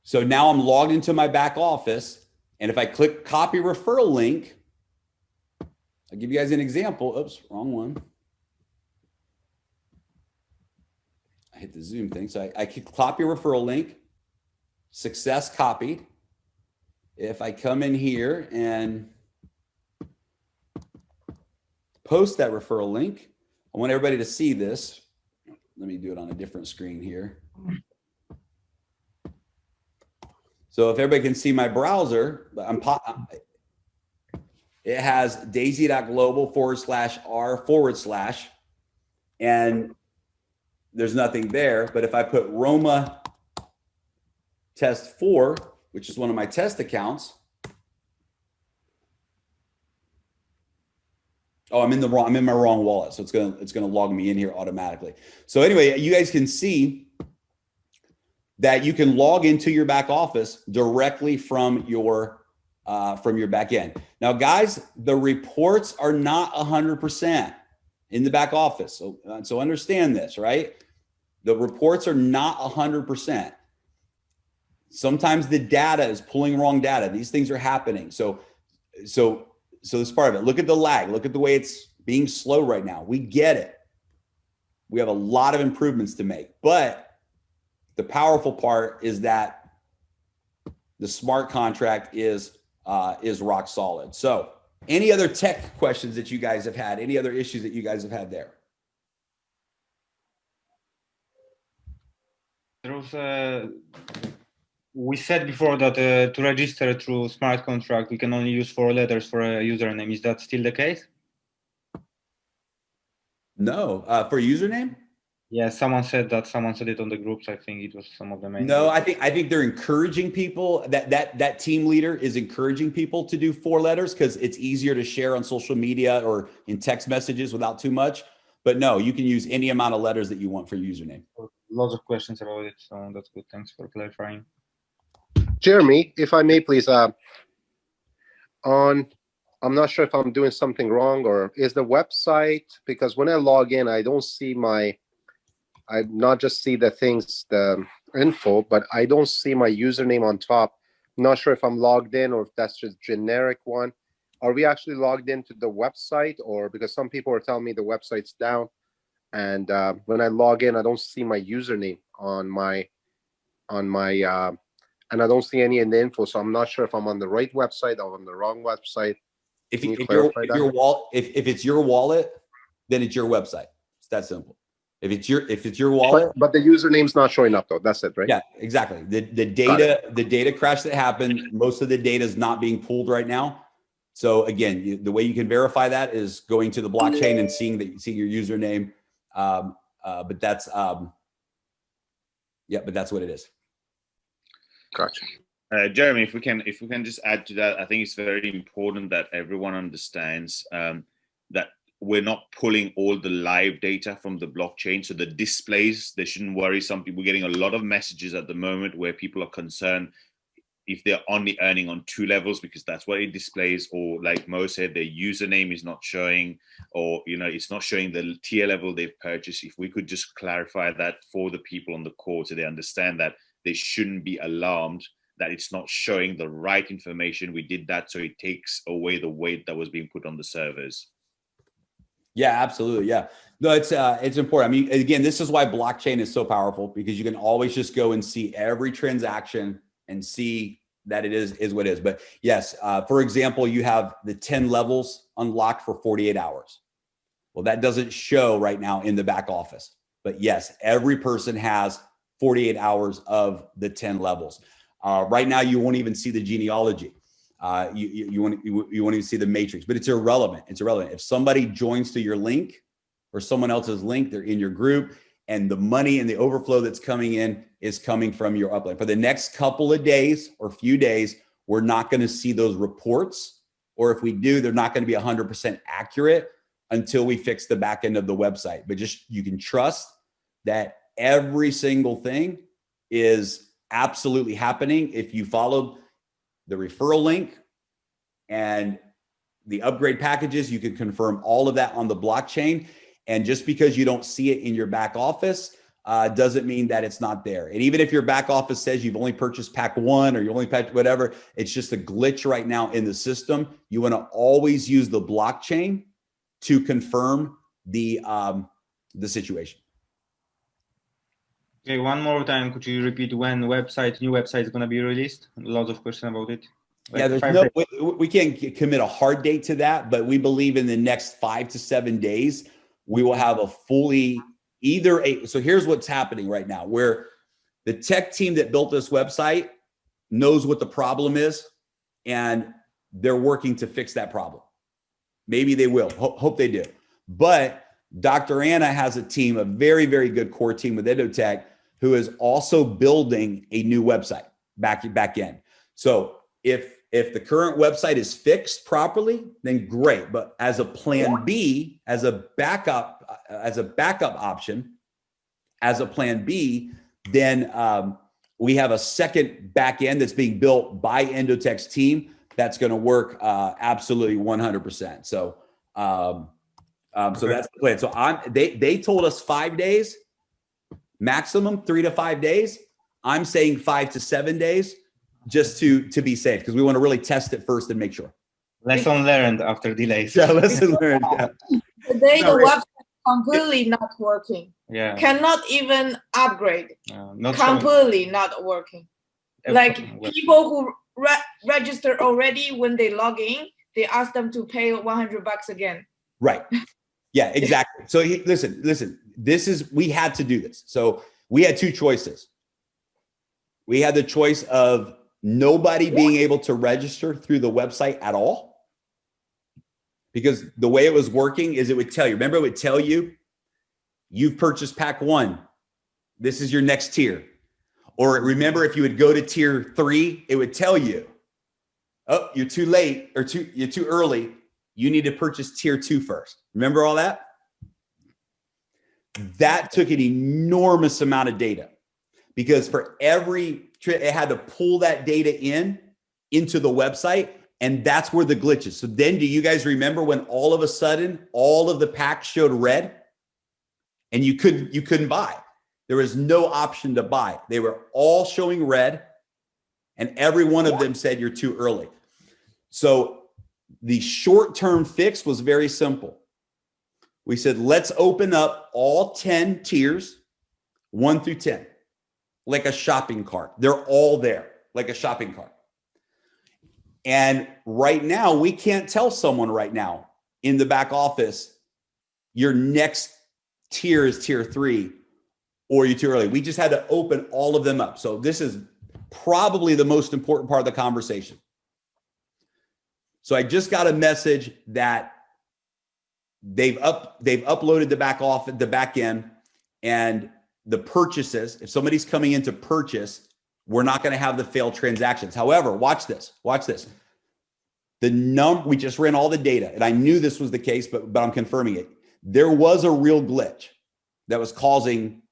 So now I'm logged into my back office. And if I click copy referral link, I'll give you guys an example. Oops, wrong one. I hit the Zoom thing. So I click copy referral link, success copied. If I come in here and post that referral link, I want everybody to see this. Let me do it on a different screen here. So if everybody can see my browser, it has DAISY.global/R/, and there's nothing there. But if I put Roma test 4, which is one of my test accounts. Oh, I'm in my wrong wallet. So it's gonna log me in here automatically. So anyway, you guys can see that you can log into your back office directly from your back end. Now, guys, the reports are not 100% in the back office. So understand this, right? The reports are not 100%. Sometimes the data is pulling wrong data. These things are happening. So this part of it. Look at the lag. Look at the way it's being slow right now. We get it. We have a lot of improvements to make, but the powerful part is that the smart contract is is rock solid. So any other tech questions that you guys have had? Any other issues that you guys have had there? There was we said before that to register through smart contract, we can only use 4 letters for a username. Is that still the case? No, for username? Yeah, someone said that. Someone said it on the groups. I think it was some of the main. No, I think they're encouraging people. That team leader is encouraging people to do 4 letters because it's easier to share on social media or in text messages without too much. But no, you can use any amount of letters that you want for username. Lots of questions about it, so that's good. Thanks for clarifying. Jeremy, if I may, please, I'm not sure if I'm doing something wrong, or is the website, because when I log in, I don't see I not just see the things, the info, but I don't see my username on top. I'm not sure if I'm logged in or if that's just generic one. Are we actually logged into the website, or because some people are telling me the website's down, and when I log in, I don't see my username on my and I don't see any in the info, so I'm not sure if I'm on the right website or on the wrong website. If it's your wallet, then it's your website. It's that simple. If it's your wallet, but the username's not showing up though. That's it, right? Yeah, exactly. The data crash that happened, most of the data is not being pulled right now. So again, the way you can verify that is going to the blockchain and seeing your username. But that's but that's what it is. Gotcha. Jeremy, if we can just add to that, I think it's very important that everyone understands that we're not pulling all the live data from the blockchain. So the displays, they shouldn't worry. We're getting a lot of messages at the moment where people are concerned if they're only earning on 2 levels, because that's what it displays, or like Mo said, their username is not showing, or it's not showing the tier level they've purchased. If we could just clarify that for the people on the call so they understand that they shouldn't be alarmed that it's not showing the right information. We did that so it takes away the weight that was being put on the servers. Yeah, absolutely. Yeah, no, it's important. I mean, again, this is why blockchain is so powerful, because you can always just go and see every transaction and see that it is what it is. But yes, for example, you have the 10 levels unlocked for 48 hours. Well, that doesn't show right now in the back office. But yes, every person has 48 hours of the 10 levels. Right now, you won't even see the genealogy. You won't even see the matrix, but it's irrelevant. It's irrelevant. If somebody joins to your link or someone else's link, they're in your group, and the money and the overflow that's coming in is coming from your upline. For the next couple of days or few days, we're not going to see those reports, or if we do, they're not going to be 100% accurate until we fix the back end of the website. But just, you can trust that every single thing is absolutely happening. If you followed the referral link and the upgrade packages, you can confirm all of that on the blockchain. And just because you don't see it in your back office doesn't mean that it's not there. And even if your back office says you've only purchased pack 1 or you only packed whatever, it's just a glitch right now in the system. You want to always use the blockchain to confirm the situation. Okay, one more time, could you repeat when new website is going to be released? Lots of questions about it. Yeah, we can't commit a hard date to that, but we believe in the next 5 to 7 days, we will have a fully so here's what's happening right now, where the tech team that built this website knows what the problem is, and they're working to fix that problem. Maybe they will, hope they do. But Dr. Anna has a team, a very, very good core team with EduTech, who is also building a new website back end. So if the current website is fixed properly, then great. But as a plan B, as a backup option, as a plan B, then we have a second back end that's being built by EduTech's team that's going to work absolutely 100%. So so that's the plan. So they told us 5 days, maximum 3 to 5 days. I'm saying 5 to 7 days, just to be safe, because we want to really test it first and make sure. Lesson learned after delays. Yeah, lesson learned. Yeah. Today the website completely not working. Yeah. Cannot even upgrade. Not completely not working. Like people who register already, when they log in, they ask them to pay $100 again. Right. Yeah, exactly. So listen, we had to do this. So we had two choices. We had the choice of nobody being able to register through the website at all. Because the way it was working is it would tell you, remember it would tell you, you've purchased pack 1. This is your next tier. Or remember, if you would go to tier 3, it would tell you, oh, you're too late, or you're too early. You need to purchase tier 2 first. Remember all that? That took an enormous amount of data, because for every trip, it had to pull that data into the website. And that's where the glitch is. So then, do you guys remember when all of a sudden all of the packs showed red and you couldn't buy? There was no option to buy. They were all showing red, and every one of them said you're too early. So the short-term fix was very simple. We said, let's open up all 10 tiers, 1 through 10, like a shopping cart. They're all there, like a shopping cart. And right now, we can't tell someone right now in the back office, your next tier is tier 3, or you're too early. We just had to open all of them up. So this is probably the most important part of the conversation. So I just got a message that they've uploaded the back end, and the purchases. If somebody's coming in to purchase, we're not going to have the failed transactions. However, watch this. We just ran all the data, and I knew this was the case, but I'm confirming it. There was a real glitch that was causing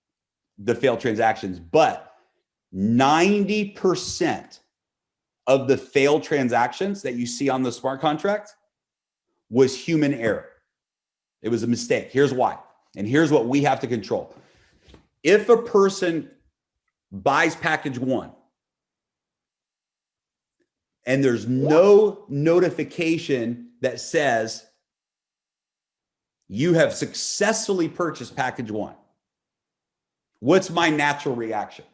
the failed transactions, but 90% of the failed transactions that you see on the smart contract was human error. It was a mistake. Here's why. And here's what we have to control. If a person buys package 1 and there's no notification that says you have successfully purchased package 1, what's my natural reaction?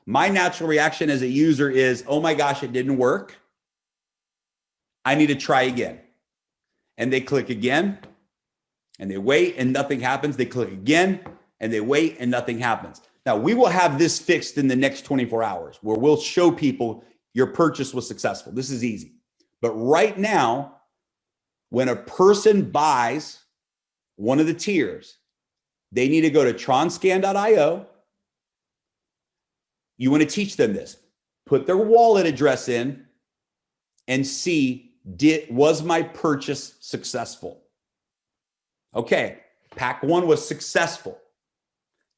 My natural reaction as a user is, oh my gosh, it didn't work. I need to try again. And they click again, and they wait and nothing happens. They click again and they wait and nothing happens. Now, we will have this fixed in the next 24 hours where we'll show people your purchase was successful. This is easy. But right now, when a person buys one of the tiers, they need to go to tronscan.io. You want to teach them this. Put their wallet address in and see, was my purchase successful? Okay, pack 1 was successful.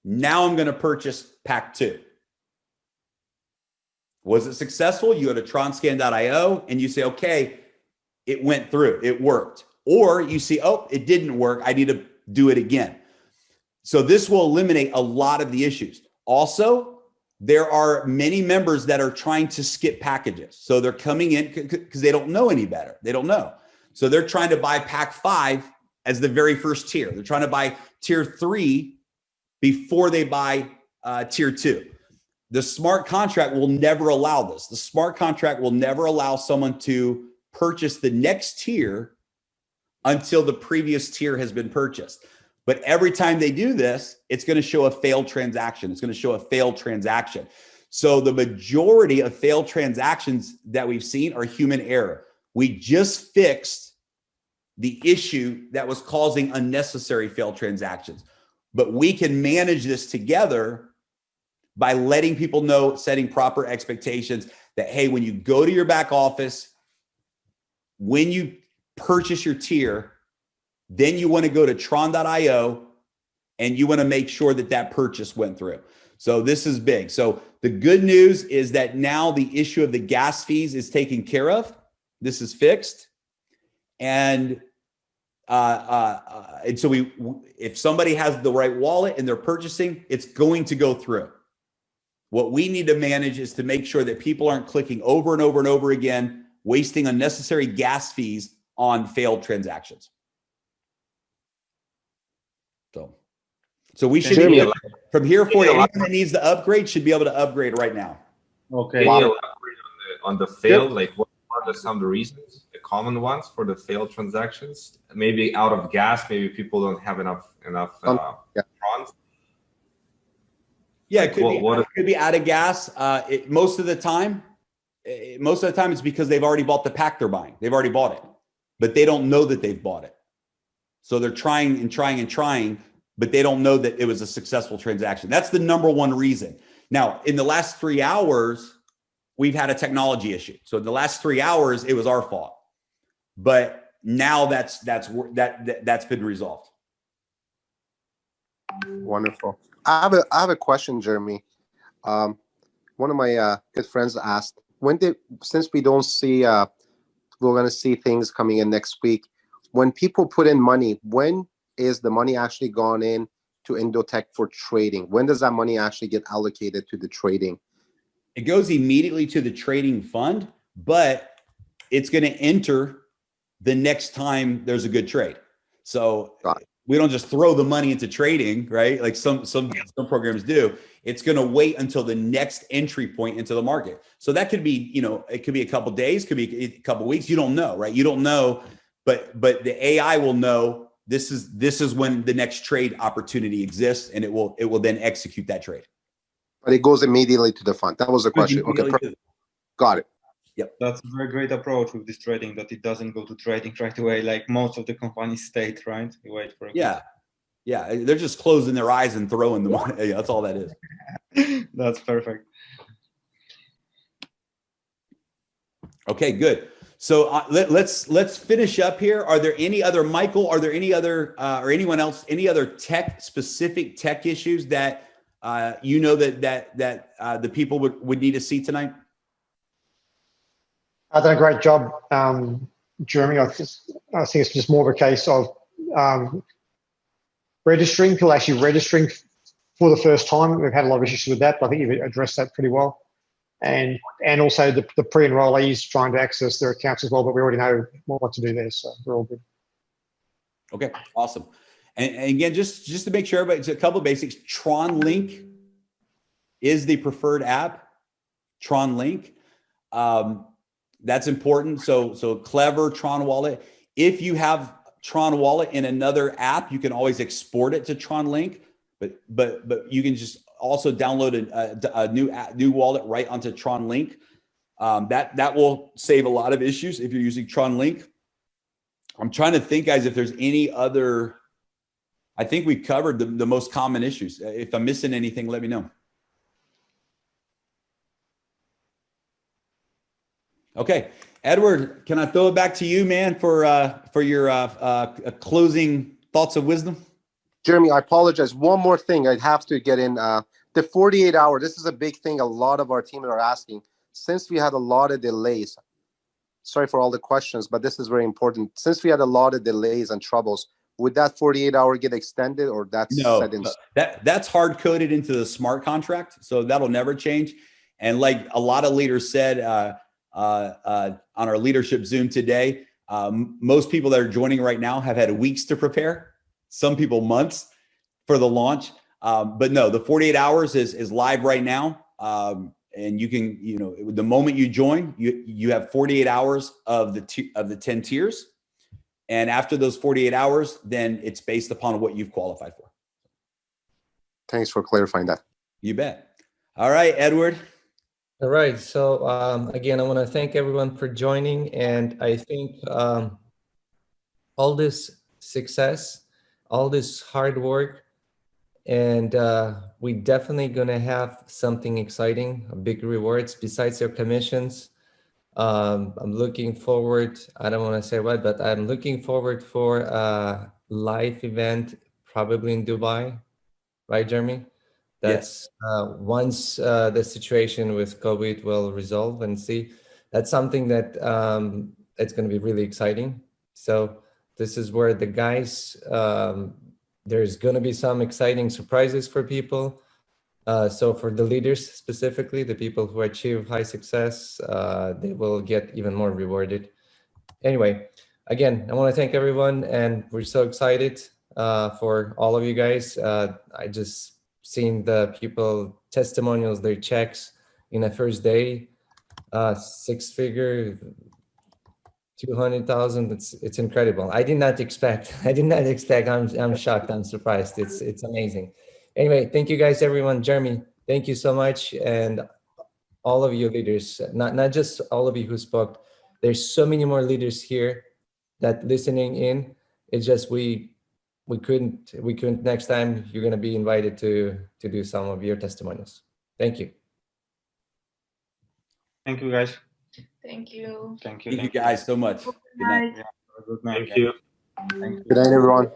Now I'm going to purchase pack 2. Was it successful? You go to tronscan.io and you say, okay, it went through, it worked. Or you see, oh, it didn't work, I need to do it again. So this will eliminate a lot of the issues. Also, there are many members that are trying to skip packages. So they're coming in because they don't know any better. They don't know. So they're trying to buy pack 5 as the very first tier. They're trying to buy tier 3 before they buy tier 2. The smart contract will never allow this. The smart contract will never allow someone to purchase the next tier until the previous tier has been purchased. But every time they do this, it's going to show a failed transaction. It's going to show a failed transaction. So the majority of failed transactions that we've seen are human error. We just fixed the issue that was causing unnecessary failed transactions. But we can manage this together by letting people know, setting proper expectations that, hey, when you go to your back office, when you purchase your tier, then you want to go to tron.io and you want to make sure that that purchase went through. So this is big. So the good news is that now the issue of the gas fees is taken care of. This is fixed. And so if somebody has the right wallet and they're purchasing, it's going to go through. What we need to manage is to make sure that people aren't clicking over and over and over again, wasting unnecessary gas fees on failed transactions. So we should be from here forward. Anyone that needs to upgrade should be able to upgrade right now. Okay. on the failed, like what are some of the reasons, the common ones for the failed transactions? Maybe out of gas, maybe people don't have enough trons. Yeah, like, it could be out of gas. Most of the time it's because they've already bought the pack they're buying. They've already bought it, but they don't know that they've bought it. So they're trying and trying and trying, but they don't know that it was a successful transaction. That's the number one reason. Now, in the last 3 hours, we've had a technology issue. So in the last 3 hours, it was our fault. But now that's been resolved. Wonderful. I have a question, Jeremy. One of my good friends asked, since we don't see, we're going to see things coming in next week. When people put in money, when is the money actually gone in to Indotech for trading? When does that money actually get allocated to the trading? It goes immediately to the trading fund, but it's going to enter the next time there's a good trade. So we don't just throw the money into trading, right? Like some programs do. It's going to wait until the next entry point into the market. So that could be, it could be a couple of days, could be a couple of weeks. You don't know, right? You don't know, but the AI will know this is when the next trade opportunity exists, and it will then execute that trade. But it goes immediately to the fund. That was the question. Okay, got it. Yep. That's a very great approach with this trading, that it doesn't go to trading right away like most of the companies state, right? You wait for a Yeah. They're just closing their eyes and throwing the money. That's all that is. That's perfect. Okay, good. So let's finish up here. Are there any other, Michael? Are there any other or anyone else? Any other specific tech issues that that the people would need to see tonight? I've done a great job, Jeremy. I think it's just more of a case of registering, people actually registering for the first time. We've had a lot of issues with that, but I think you've addressed that pretty well. And also the pre-enrollees trying to access their accounts as well, but we already know what to do there, so we're all good. Okay, awesome. And again, just to make sure, everybody, it's a couple of basics. TronLink is the preferred app. TronLink, that's important. So Clever, Tron Wallet. If you have Tron Wallet in another app, you can always export it to TronLink, but you can just also download a new wallet right onto TronLink. That will save a lot of issues if you're using TronLink. I'm trying to think, guys, if there's any other. I think we covered the most common issues. If I'm missing anything, let me know. Okay, Edward, can I throw it back to you, man, for your closing thoughts of wisdom? Jeremy, I apologize. One more thing I'd have to get in. The 48-hour, this is a big thing a lot of our team are asking. Since we had a lot of delays, sorry for all the questions, but this is very important. Since we had a lot of delays and troubles, would that 48-hour get extended, or that's set in? That's hard-coded into the smart contract, so that'll never change. And like a lot of leaders said on our leadership Zoom today, most people that are joining right now have had weeks to prepare, some people months for the launch. But no, the 48 hours is live right now. And you can, the moment you join, you have 48 hours of the 10 tiers. And after those 48 hours, then it's based upon what you've qualified for. Thanks for clarifying that. You bet. All right, Edward. All right. So again, I want to thank everyone for joining. And I think all this success, all this hard work, and we definitely going to have something exciting, big rewards besides your commissions. I'm looking forward, I don't want to say what, but I'm looking forward for a live event, probably in Dubai, right, Jeremy? That's once the situation with COVID will resolve and see. That's something that it's going to be really exciting. So this is where the guys, there's going to be some exciting surprises for people. So for the leaders specifically, the people who achieve high success, they will get even more rewarded. Anyway, again, I want to thank everyone, and we're so excited for all of you guys. I just seen the people testimonials, their checks in the first day. Six-figure, 200,000. It's incredible. I did not expect. I'm shocked. I'm surprised. It's amazing. Anyway, thank you guys, everyone. Jeremy, thank you so much, and all of you leaders. Not just all of you who spoke. There's so many more leaders here that listening in. It's just we couldn't. Next time you're gonna be invited to do some of your testimonials. Thank you. Thank you, guys. Thank you. Thank you. Thank you guys so much. Good night. Yeah, good night. Thank you. Thank you. Good night, everyone.